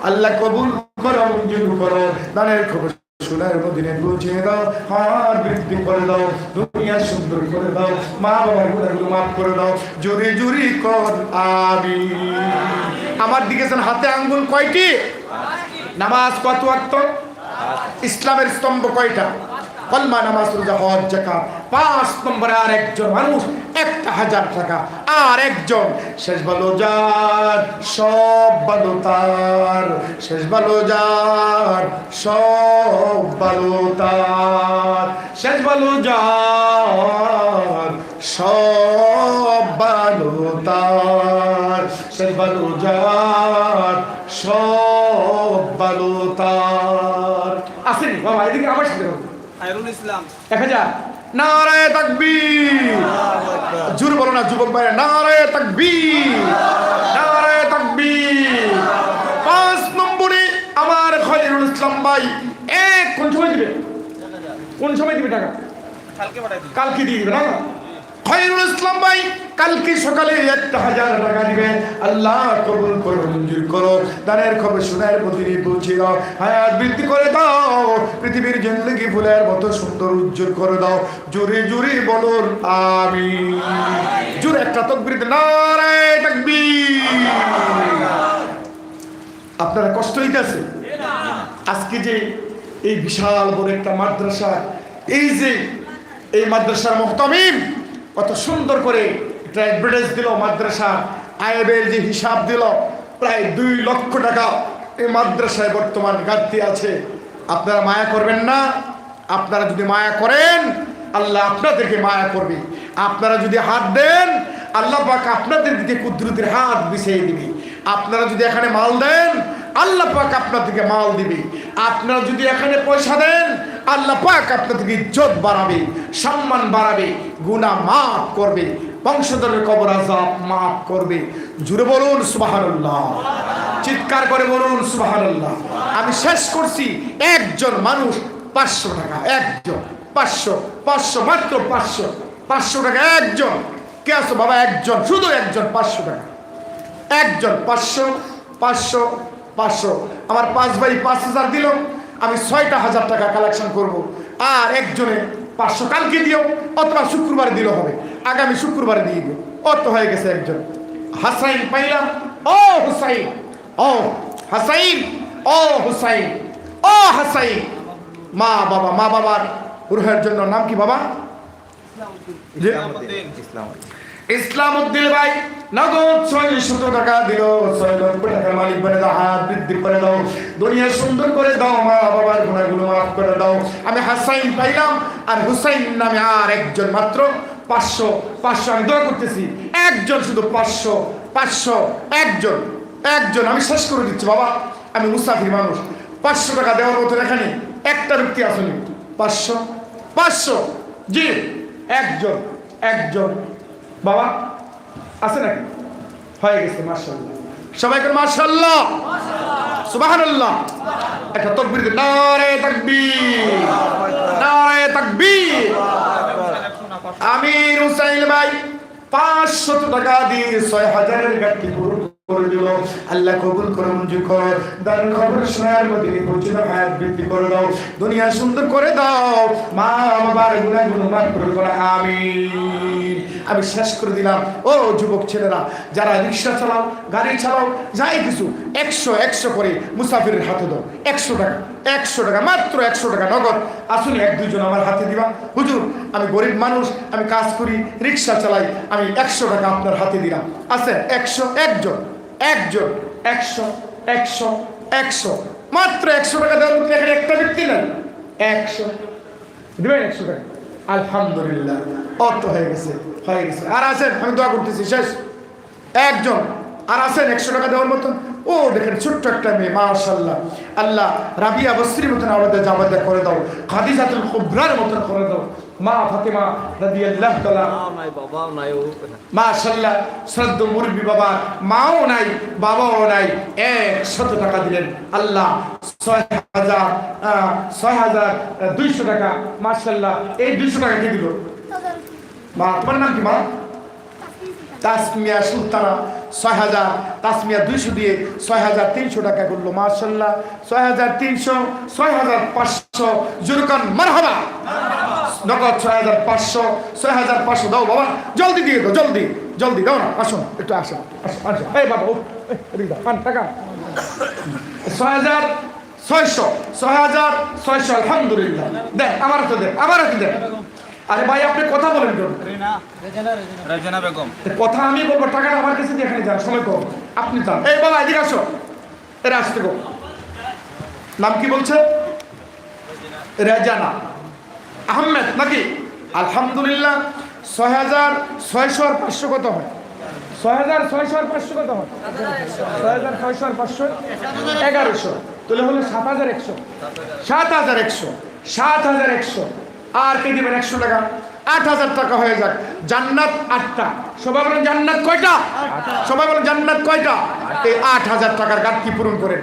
আল্লাহ কবুল করো, মঞ্জুর করো। দানের খবর সোনার মদিনে পৌঁছে দাও, হাত বৃদ্ধি করে দাও, দুনিয়া সুন্দর করে দাও, মা বাবার গুনাহগুলো মাফ করে দাও। জোরে জোরে কর আমিন। আমার দিকে হাতে আঙ্গুল কয়টি? নামাজ কত ওয়াক্ত? ইসলামের স্তম্ভ কয়টা? কলমা, নামাজ, রোজা, হজ, যাকাত। 5 নম্বরে আর একজন মানুষ 1000 টাকা। আর একজন শেষ ভালো যার সব ভালো তার, শেষ ভালো যার সব ভালো তার, শেষ ভালো যার সব ভালো তার, শেষ ভালো যার সব ভালো তার। আসেনি বাবা, এদিকে আমার সাথে খায়রুল ইসলাম 1000। নারায়ে তাকবীর। জোরে বলো না যুবক ভাই, নারায়ে তাকবীর, নারায়ে তাকবীর। 5 নম্বরে আমার খায়রুল ইসলাম ভাই কোন সময় দিবে? কোন সময় দিবে টাকা? কালকে পাঠাই দিই। কালকে দিয়ে দিবে না? খায়রুল ইসলাম ভাই কালকে সকালে 1000 টাকা দিবে। আল্লাহ কবুল করো, মঞ্জুর করো। দানের খবর সোনার মদিনে পৌঁছে দাও, হায়াত বৃদ্ধি করে দাও, পৃথিবীর জিন্দেগি ফুলের মতো সুন্দর উজ্জ্বল করে দাও। জোরে জোরে বলুন আমিন। জোরে একটা তাকবীর, নারায়ে তাকবীর। আপনারা কষ্ট হইতেছে আজকে যে এই বিশাল বড় একটা মাদ্রাসা, এই যে এই মাদ্রাসার মুহতামিম কত সুন্দর করে একটা অ্যাডভার্টাইজ দিল, মাদ্রাসা আয়েবের যে হিসাব দিল, প্রায় 2 লক্ষ টাকা এই মাদ্রাসায় বর্তমান ঘাটতি আছে। আপনারা মায়া করবেন না? আপনারা যদি মায়া করেন আল্লাহ আপনাদেরকে মায়া করবে। আপনারা যদি হাত দেন আল্লাহ পাক আপনাদের দিকে কুদরতের হাত বিছিয়ে দিবে। আপনারা যদি এখানে মাল দেন আল্লাহ পাক আপনাদেরকে মাল দিবে। আপনারা যদি এখানে পয়সা দেন আল্লাহ পাক আপনাদেরকে ইজ্জত বাড়াবে, সম্মান বাড়াবে, গুনাহ মাফ করবে, বংশধরের কবর আযাব মাফ করবে। জুড়ে বলুন সুবহানাল্লাহ, চিৎকার করে বলুন সুবহানাল্লাহ। আমি শেষ করছি। একজন মানুষ 500 টাকা, একজন 500 মাত্র 500 টাকা একজন। কে আছো বাবা? একজন, শুধু একজন 500 টাকা, একজন 500। আমার 5 ভাই 5000 দিল, আমি 6,000 টাকা কালেকশন করব। আর একজনে 500 কালকে দিও, অথবা শুক্রবার দিলে হবে, আগামী শুক্রবারে দিয়ে দিও। অত হয়ে গেছে একজন। হাসাইন পাইলাম। ও হুসাইন, ও হাসাইন, ও হুসাইন, ও হাসাইন। মা বাবার রুহের জন্য নাম কি বাবা? ইসলামউদ্দিন ভাই নগদ 600 টাকা দিল। 6 লক্ষ টাকা মালিক বনে দাও, হাত বৃদ্ধি করে দাও, দুনিয়া সুন্দর করে দাও, মা বাবার গুনাহগুলো মাফ করে দাও। আমি হাসাইন পাইলাম, আর হুসাইন নামে আর একজন মাত্র 500 আমি দোয়া করতেছি। একজন শুধু 500 একজন। আমি শেষ করে দিচ্ছি বাবা, আমি মুসাফির মানুষ। 500 টাকা দেওয়ার মতো এখানে একটা ব্যক্তি আসেনি। 500 জি, একজন বাবা আছে নাকি? হয়ে গেছে, মাশাআল্লাহ। সবাই করে মাশাআল্লাহ, সুবহানাল্লাহ। একটা তাকবীর দিন, নারায়ে তাকবীর, নারায়ে তাকবীর। আমির হুসাইন ভাই 500 টাকা দিয়ে 6000 এর গাড়ি পূরণ করে দিল। আল্লাহ কবুল করো, মঞ্জুর করো। দান খবর সোনার মদিনে পৌঁছে দাও, হায়াত বৃদ্ধি করে দাও, দুনিয়া সুন্দর করে দাও, মা বাবার গুনাহগুলো মাফ করে দাও, আমিন। আমি শেষ করে দিলাম। ও যুবক ছেলেরা, যারা রিক্সা চালাও, গাড়ি চালাও, যাই কিছু 100 করে মুসাফিরের হাতে দাও। 100 টাকা মাত্র 100 টাকা নগদ। আসুন 1-2 জন আমার হাতে দিবা। হুজুর আমি গরিব মানুষ, আমি কাজ করি, রিক্সা চালাই, আমি 100 টাকা আপনার হাতে দিলাম। আছে 100, একজন মাত্র 100 টাকা দেওয়ার মধ্যে এখানে একটা ব্যক্তি নেই। 100 দিবেন, 100 টাকা। আলহামদুলিল্লাহ, অত হয়ে গেছে। আর আছেন? আমি দোয়া করতেছি, শেষ। একজন আর আছেন 100 টাকা দেওয়ার মতন? ও দেখেন ছোট্ট একটা মেয়ে মাশাআল্লাহ। আল্লাহ রাবিয়া বসরির মতন আমাদের জামাতে করে দাও, খাদিজাতুল কুবরার মতন করে দাও, মা ফাতেমা রাদিয়াল্লাহু তাআলা নাই বাবাও নাই ও মাশাআল্লাহ। শ্রদ্ধ মুরব্বী বাবা, মাও নাই বাবাও নাই, 100 টাকা দিলেন আল্লাহ। 6200 টাকা মাশাআল্লাহ। এই 200 টাকা কে দিল? মা তোমার নাম কি মা? তাসমিয়া সুলতানা। 6000 তাসমিয়া 200 দিয়ে 6300 টাকা করলো মাশাআল্লাহ। 6300 6500 জুরকান মারহাবা। নগদ 6500 6500 দাও বাবা, জলদি দিয়ে দাও, জলদি জলদি দাও না। আসুন একটু আসুন আসুন। এই বাবা এই দাও পান টাকা। 6600 6600 আলহামদুলিল্লাহ। দেন আমার তো দেন, আমার তো দেন। আরে ভাই আপনি কথা বলেন কেন? রেজনা বেগম কথা আমি বলবো, টাকাটা আমার কাছে দিয়ে এখানে যান, সময় কম, আপনি যান। এই বাবা এদিকে আসো, এরা আসতে গো। নাম কি বলছে? রেজানা আহমেদ নাকি? আলহামদুলিল্লাহ। 6600 আর 500 কত হয়? 6600 আর 500 কত হয়? 6600 আর 500 1100, তাহলে হলো 7100। 7100 7100 আর কে দিবেন 100 টাকা? 8000 টাকা হয়ে যাক। জান্নাত 8টা। সবাই বলেন জান্নাত কয়টা? সবাই বলেন জান্নাত কয়টা? এই 8000 টাকার ঘাটতি পূরণ করেন,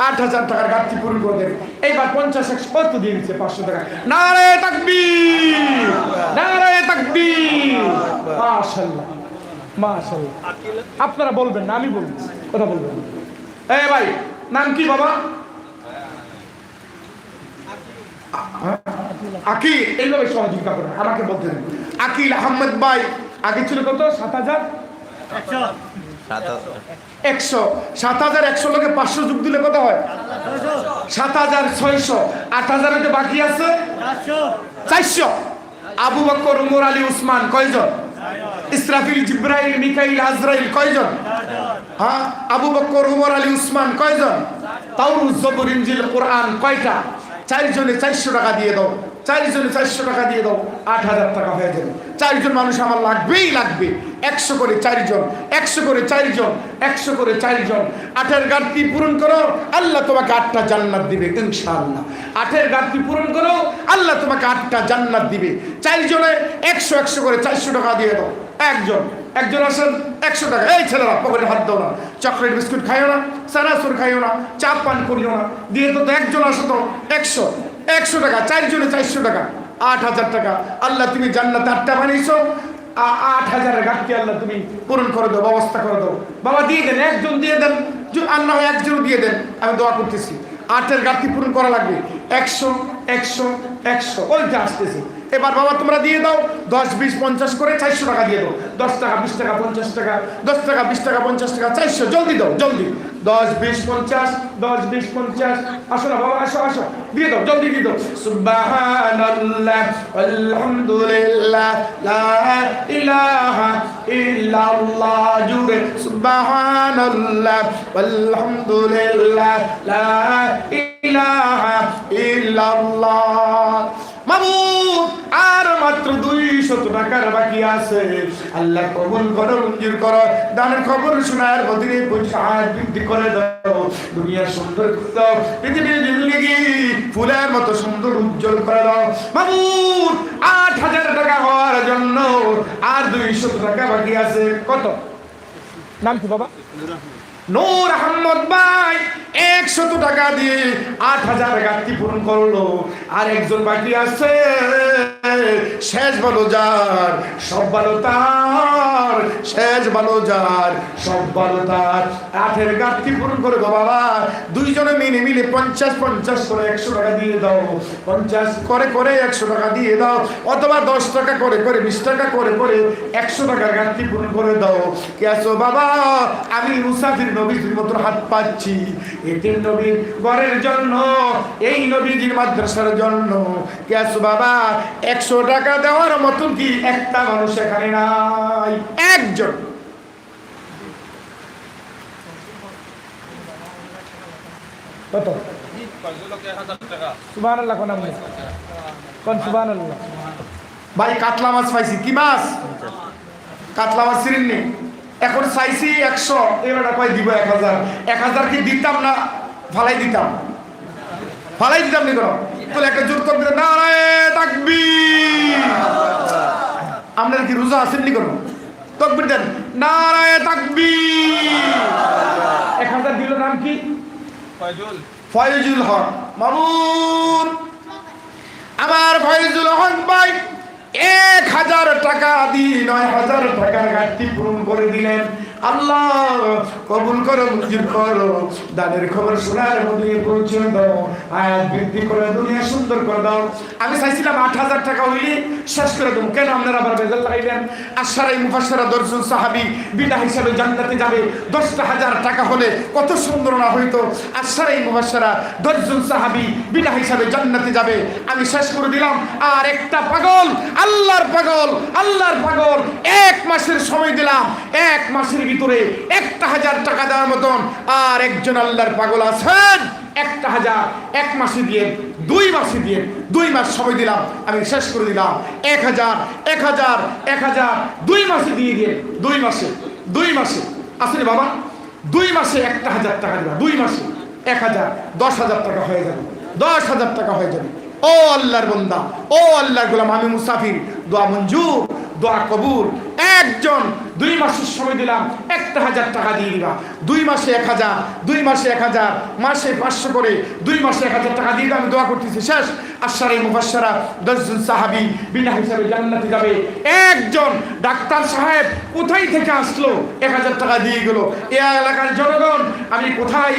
8000 টাকার ঘাটতি পূরণ করে দেন। এইবার 50 কত দিয়ে দিচ্ছে? 500 টাকা। নারে তাকবীর, নারে তাকবীর। মাশাআল্লাহ মাশাআল্লাহ। আপনারা বলবেন না, আমি বলবো, কথা বলবেন। এই ভাই নাম কি বাবা? আকিল। এইভাবে সহযোগিতা করেন, আমাকে বলতে দেন। আকিল আহমেদ ভাই আগে ছিল কত? 7100। 7100 লোকে 500 যোগ দিলে কত হয়? 7600। 8000 এর বাকি আছে 400। আবু বকর, উমর, আলী, উসমান কয়জন? ইসরাফিল, জিব্রাইল, মিকাইল, আজরাইল কয়জন? হ্যাঁ, আবু বকর, উমর, আলী, উসমান কয়জন? তাওরাত, জবুর, ইনজিল, কোরআন কয়টা? 4 জনে 400 টাকা দিয়ে দাও, 4 জনে 400 টাকা দিয়ে দাও, 8000 টাকা হয়ে যাবে। 4 জন মানুষ আমার লাগবেই লাগবে। 100 করে 4 জন, 100 করে 4 জন, 100 করে 4 জন। 8-এর ঘাটতি পূরণ করো, আল্লাহ তোমাকে 8টা জান্নাত দিবে ইনশাআল্লাহ। 8-এর ঘাটতি পূরণ করো, আল্লাহ তোমাকে 8টা জান্নাত দিবে। 4 জনে 100 করে 400 টাকা দিয়ে দাও। একজন আসেন 100 টাকা। এই ছেলেরা পকেটে হাত দাও না, চকলেট বিস্কুট খাইও না, চানাচুর খাইও না, চা পান করিও না, দিয়ে তো একজন আসো তো 100 টাকা। 4 জনে 400 টাকা, 8000 টাকা। আল্লাহ তুমি জান্নাত 8টা বানিয়েছো, 8000-এর ঘাটতি আল্লাহ তুমি পূরণ করে দাও, ব্যবস্থা করে দাও। বাবা দিয়ে দেন, একজন দিয়ে দেন, আর না হয় 1 জন দিয়ে দেন। আমি দোয়া করতেছি, 8-এর ঘাটতি পূরণ করা লাগবে। 100 100 100 ওইটা আসতেছে। এবার বাবা তোমরা দিয়ে দাও 10 20 50 করে 400 টাকা দিয়ে দাও। 10 টাকা 20 টাকা 50 টাকা, 10 টাকা 20 টাকা 50 টাকা, 400। জলদি দাও, জলদি। 10 20 50, 10 20 50। আসো না বাবা, আসো আসো, দিয়ে দাও, জলদি দিয়ে দাও। সুবহানাল্লাহ আলহামদুলিল্লাহ লা ইলাহা ইল্লাল্লাহ। জুড়ে সুবহানাল্লাহ আলহামদুলিল্লাহ লা ইলাহা ইল্লাল্লাহ। মাবুদ আর মাত্র 200 টাকার বাকি আছে। আল্লাহ কবুল করো, মঞ্জুর করো। দানের খবর শোনার বদলে পয়সা বৃদ্ধি করে দাও, দুনিয়া সুন্দর করে দাও, পৃথিবীর জিন্দেগি ফুলের মতো সুন্দর উজ্জ্বল করে দাও। মাবুদ 8000 টাকা হওয়ার জন্য আর 200 টাকা বাকি আছে। কত? নাম কি বাবা? নূর আহমদ ভাই 100 টাকা দিয়ে 8000 ঘাটতি পূরণ করলো। আর একজন বাকি আছে, শেষ ভালো যার সব ভালো তার, শেষ ভালো যার সব ভালো তার। 8-এর ঘাটতি পূরণ করে দাও বাবা। 2 জনে মিলে 50 করে 100 টাকা দিয়ে দাও। 50 করে 100 টাকা দিয়ে দাও, অথবা 10 টাকা করে 20 টাকা করে 100 টাকার ঘাটতি পূরণ করে দাও। কে আছো বাবা? আমি মুসাফির নবীর মতো হাত পাচ্ছি। এতিম নবীর ঘরের জন্য, এই নবীজির মাদ্রাসার জন্য। কে আছো বাবা? 100 টাকা দেওয়ার মতন কি একটা মানুষ এখানে নাই? একজন। কত? সুবহানাল্লাহ কোন নাম? কোন সুবহানাল্লাহ? ভাই কাতলা মাছ পাইছি। কি মাছ? কাতলা মাছ চিনেননি? এখন চাইছি 100, এবার কয় দিব 1000। 1000 কি দিতাম না ফালাই দিতাম? ফালাই দিতাম নি কোনো? তাহলে একটা জোর তাকবীর, নারায়ে তাকবীর। আপনারা কি রোজা আছেন নি কোনো? তাকবীর দেন, নারায়ে তাকবীর। 1000 দিল, নাম কি? ফয়জুল হক মামুন। আমার ফয়জুল হক ভাই 1000 টাকা দিয়ে 9000 টাকার ঘাটতি পূরণ করে দিলেন। আল্লাহ কবুল করো, মঞ্জুর করো। দানের খবর শোনার মধ্যে পৌঁছে দাও, আয়াত বৃদ্ধি করে, দুনিয়া সুন্দর করে দাও। আমি চাইছিলাম 8000 টাকা হইলে শেষ করে দেবো, কেন আপনারা আবার বেজাল লাগাইলেন? আশারাই মুফাসসারা 10 জন সাহাবী বিনা হিসাবে জান্নাতে যাবে। 10,000 টাকা হলে কত সুন্দর না হইতো। আশারাই মুফাসসারা 10 জন সাহাবী বিনা হিসাবে জান্নাতে যাবে। আমি শেষ করে দিলাম। আর একটা পাগল, আল্লাহর পাগল, আল্লাহর পাগল, 1 মাসের সময় দিলাম। 1 মাসের ভিতরে 1000 টাকা দেওয়ার মতন আর একজন আল্লাহর পাগল আছেন। 1000 1 মাসে দিয়ে, 2 মাসে দিয়ে, 2 মাস সময় দিলাম, আমি শেষ করে দিলাম। 1000 1000 1000 2 মাসে দিয়ে দিয়ে, 2 মাসে আসলে বাবা 2 মাসে 1000 টাকা দিবা। 2 মাসে 1000, 10,000 টাকা হয়ে যাবে। 10,000 টাকা হয়ে যাবে। ও আল্লাহর বান্দা, ও আল্লাহর গোলাম, আমি মুসাফির, দোয়া মঞ্জুর, দোয়া কবুল। একজন 2 মাসের সময় দিলাম, 1000 টাকা দিয়ে দিবা। 2 মাসে 1000, 2 মাসে 1000, মাসে 500 করে, 2 মাসে 1000 টাকা দিয়ে আমি দোয়া করতেছি। শেষ। আশারাই মুফাসসারা 10 জন সাহাবী বিনা হিসাবে জান্নাতে যাবে। একজন ডাক্তার সাহেব কোথায় থেকে আসলো, 1000 টাকা দিয়ে গেল। এই এলাকার জনগণ, আমি কোথায়?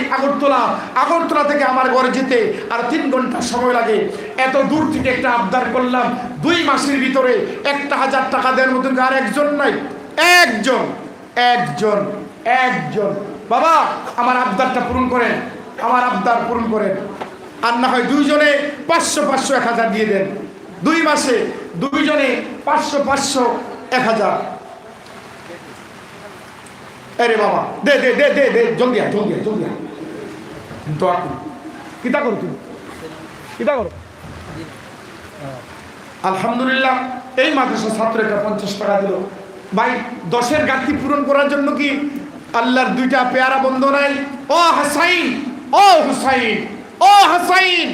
আগরতলা থেকে আমার ঘরে যেতে আর 3 ঘন্টা সময় লাগে। এত দূর থেকে একটা আবদার করলাম, 2 মাসের ভিতরে 1000 টাকা দেওয়ার মতন আর একজন নাই। একজন বাবা, আমার আবদারটা পূরণ করেন, আমার আবদার পূরণ করেন। আর না হয় 2 জনে 500 500 1000 দিয়ে দেন। 2 মাসে 2 জনে 500 500 1000। আরে বাবা, দে দে দে দে দে, জলদি আয়, জলদি আয়, জলদি আয়। দোয়া করো, কিতা করো তুমি, কিতা করো? আলহামদুলিল্লাহ, এই মাদ্রাসা ছাত্র একটা 50 টাকা দিল। ভাই 10-এর ঘাটতি পূরণ করার জন্য কি আল্লাহর 2টা পেয়ারা বন্ধু নাই? ও হাসাইন, ও হুসাইন, ও হাসাইন,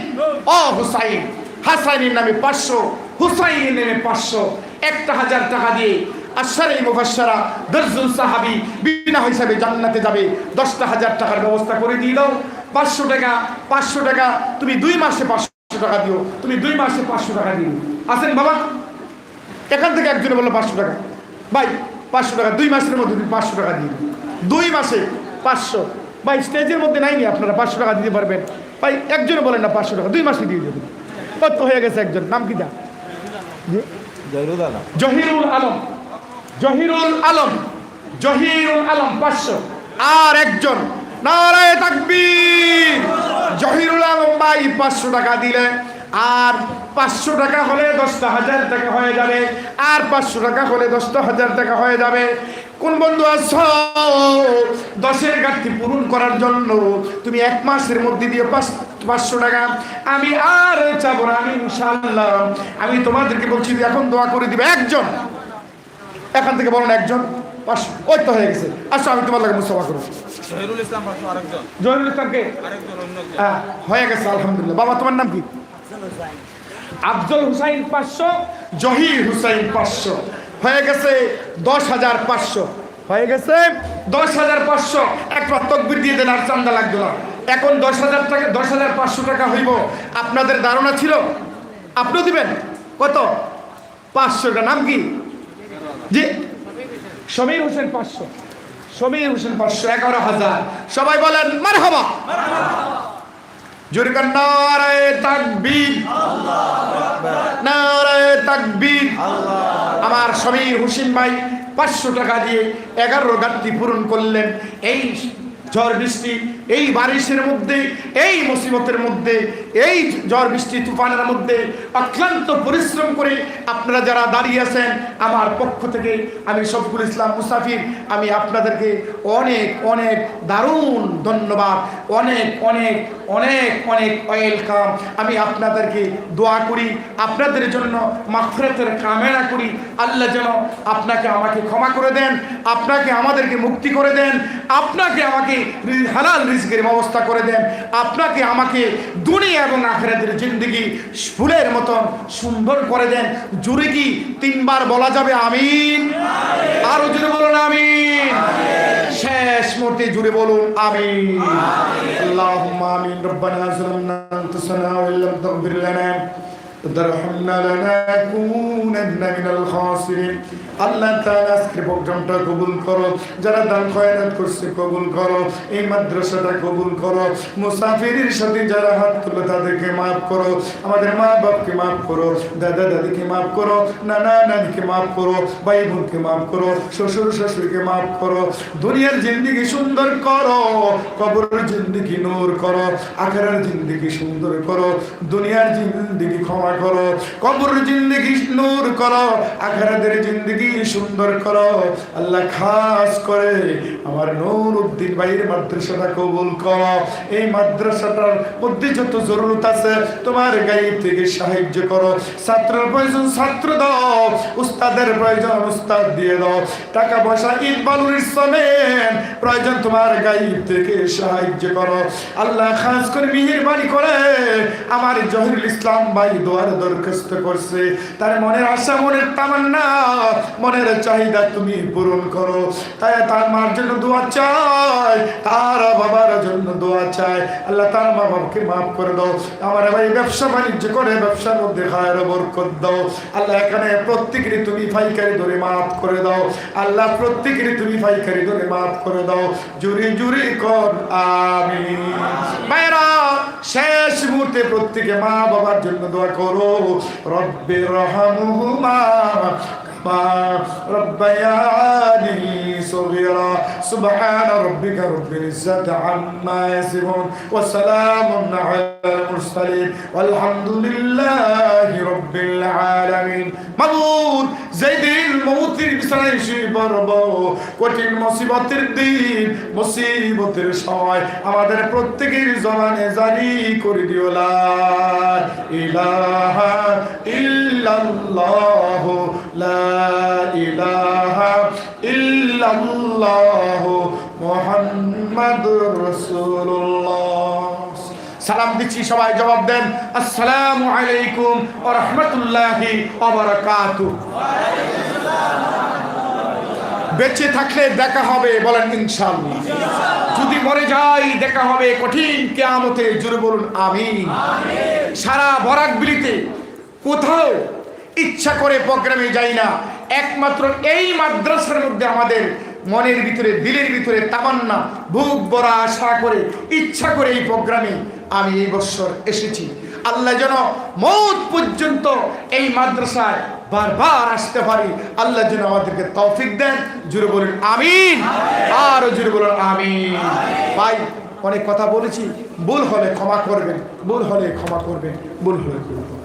ও হুসাইন। হাসাইনের নামে 500, হুসাইনের নামে 500। 1000 টাকা দিয়ে আশারাই মুফাসসারা 10 জন সাহাবী বিনা হিসাবে জান্নাতে যাবে। 10,000 টাকার ব্যবস্থা করে দিয়ে দাও। 500 টাকা, 500 টাকা তুমি 2 মাসে 500 টাকা দিও। তুমি 2 মাসে 500 টাকা দিও। আসেন বাবা, এখান থেকে একজনে বললো 500 টাকা। ভাই 500 টাকা 2 মাসের মধ্যে তুমি 500 টাকা দিয়ে 2 মাসে 500। ভাই স্টেজের মধ্যে নাইনি আপনারা 500 টাকা দিতে পারবেন? ভাই একজনে বলেন না 500 টাকা 2 মাসে দিয়ে দেবেন। কত হয়ে গেছে? একজন নাম কি? জহিরুল আলম, জহিরুল আলম, জহিরুল আলম 500। আর একজন, নারায়ে তাকবীর, জহিরুল আলম ভাই 500 টাকা দিলে। আর 500 টাকা হলে 10,000 টাকা হয়ে যাবে। আর 500 টাকা হলে 10,000 টাকা হয়ে যাবে। কোন বন্ধু আছো 10-এর ঘাটতি পূরণ করার জন্য? তুমি 1 মাসের মধ্যে দিয়ে 500 টাকা। আমি আর চাবো না, আমি ইনশাআল্লাহ আমি তোমাদেরকে বলছি এখন দোয়া করে দিবে। একজন এখান থেকে বলুন, একজন 500। ওই তো হয়ে গেছে। আসো আমি তোমার লাগে মুসাফা করবো। জহিরুল ইসলাম 500, আরেকজন জহিরুল ইসলামকে আরেকজন অন্য একজন। হ্যাঁ হয়ে গেছে আলহামদুলিল্লাহ। বাবা তোমার নাম কি? আফজল হুসাইন 500, জহির হুসাইন 500। হয়ে গেছে 10,500। হয়ে গেছে 10,500। একবার তাকবীর দিয়ে দেন, আর চান্দা লাগবে না। এখন 10,000 টাকা, 10,500 টাকা হইব। আপনাদের ধারণা ছিল আপনিও দিবেন কত? 500 টাকা। নাম কি? জি সমীর হোসেন 500। সমীর হোসেন 500, 11,000। সবাই বলেন মারহাবা। জোরে কান নারায়ে তাকবীর, নারায়ে তাকবীর। আমার সমীর হোসেন ভাই 500 টাকা দিয়ে 11 ঘাটতি পূরণ করলেন। এই ঝড় বৃষ্টি, এই বারিশের মধ্যে, এই মুসিবতের মধ্যে, এই ঝড় বৃষ্টি তুফানের মধ্যে অক্লান্ত পরিশ্রম করে আপনারা যারা দাঁড়িয়ে আছেন, আমার পক্ষ থেকে আমি শফিকুল ইসলাম মুসাফির, আমি আপনাদেরকে অনেক অনেক দারুণ ধন্যবাদ, অনেক অনেক অনেক অনেক ওয়েলকাম। আমি আপনাদেরকে দোয়া করি, আপনাদের জন্য মাগফিরাতের কামনা করি। আল্লাহ যেন আপনাকে আমাকে ক্ষমা করে দেন, আপনাকে আমাদেরকে মুক্তি করে দেন, আপনাকে আমাকে হালাল রিজকের ব্যবস্থা করে দেন, আপনাকে আমাকে দুনিয়া এবং আখিরাতের জিন্দেগি ফুলের মতন সুন্দর করে দেন। জুড়ে কি 3 বার বলা যাবে আমিন? আরো জুড়ে বলুন আমিন। শেষ মুহূর্তে জুড়ে বলুন আমিন। আল্লাহুম্মা আমিন। রব্বানা যালামনা আনফুসানা ওয়া ইল্লাম তাগফির লানা وترحمنا لنكونن من الخاسرين। আল্লাহ তাআলা আজকের প্রোগ্রামটা কবুল করো, যারা দান খয়রাত করছে কবুল করো, এই মাদ্রাসাটা কবুল করো, মুসাফিরের সাথে যারা হাত তুলে তাদেরকে মাফ করো, আমাদের মা বাপকে মাফ করো, দাদা দাদিকে মাফ করো, নানা নানিকে মাফ করো, ভাই বোনকে মাফ করো, শ্বশুর শাশুড়িকে মাফ করো। দুনিয়ার জিন্দেগি সুন্দর করো, কবরের জিন্দেগি নূর করো, আখিরাতের জিন্দেগি সুন্দর করো, দুনিয়ার জিন্দেগি ক্ষমা করো, কবরের জিন্দেগি নূর করো, আখিরাতের জিন্দেগি সুন্দর করো। আল্লাহ খাস করে আমার নূরউদ্দিন ভাইয়ের মাদ্রাসাটা কবুল করো। এই মাদ্রাসাটার মধ্যে যত জরুরত আছে তোমার গায়েব থেকে সাহায্য করো। ছাত্রের প্রয়োজন ছাত্র দাও, উস্তাদের প্রয়োজন উস্তাদ দিয়ে দাও, টাকা পয়সা ইট বালুর সিমেন্ট প্রয়োজন তোমার গায়েব থেকে সাহায্য করো। আল্লাহ খাস করে মেহেরবানি করে আমার জহিরুল ইসলাম ভাই দোয়ার দরখাস্ত করছে, তার মনের আশা, মনের তামান্না, মনের চাহিদা তুমি পূরণ করো। তাই তার মার জন্য দোয়া চাই, তার বাবার জন্য দোয়া চাই। আল্লাহ তার মা বাবাকে মাফ করে দাও। আমার ভাই ব্যবসা বাণিজ্য করে ব্যবসার মধ্যে খায়ের বরকত দাও। আল্লাহ এখানে প্রত্যেকেরই তুমি পাইকারি ধরে মাফ করে দাও। আল্লাহ প্রত্যেকেরই তুমি পাইকারি ধরে মাফ করে দাও। জুরি জুরি কর আমিন। ভাইরা শেষ মুহূর্তে প্রত্যেকে মা বাবার জন্য দোয়া করো। রব্বির রহমহুমা ربياني صغيرا سبحان ربك رب العزة عما يصفون وسلام على المرسلين والحمد لله رب العالمين। মাবুদ যেদিন মৌতের বিছানায় শুয়ে পড়বো, কঠিন মুসিবতের দিন, মুসিবতের সময় আমাদের প্রত্যেকের জবানে জারি করে দিও লা ইলাহা ইল্লাল্লাহ লা ইলাহা ইল্লাল্লাহ মুহাম্মাদুর রাসূলুল্লাহ। সালাম দিচ্ছি, সবাই জবাব দেন আসসালামু আলাইকুম ওয়া রাহমাতুল্লাহি ওয়া বারাকাতুহু। বেঁচে থাকলে দেখা হবে, বলেন ইনশাআল্লাহ। যদি মরে যাই দেখা হবে কঠিন কিয়ামতে, জোরে বলুন আমিন। সারা বরাকবিলিতে কোথাও ইচ্ছা করে প্রোগ্রামে যাই না, একমাত্র এই মাদ্রাসার মধ্যে আমাদের মনের ভিতরে, দিলের ভিতরে তামান্না, বুক ভরা আশা করে, ইচ্ছা করে এই প্রোগ্রামে আমি এই বছর এসেছি। আল্লাহ যেন মৌত পর্যন্ত এই মাদ্রাসায় বারবার আসতে পারি, আল্লাহ যেন আমাদেরকে তৌফিক দেন। জোরে বলুন আমিন, আরো জোরে বলুন আমিন। ভাই অনেক কথা বলেছি, ভুল হলে ক্ষমা করবেন, ভুল হলে ক্ষমা করবেন, ভুল হলে ক্ষমা করবেন।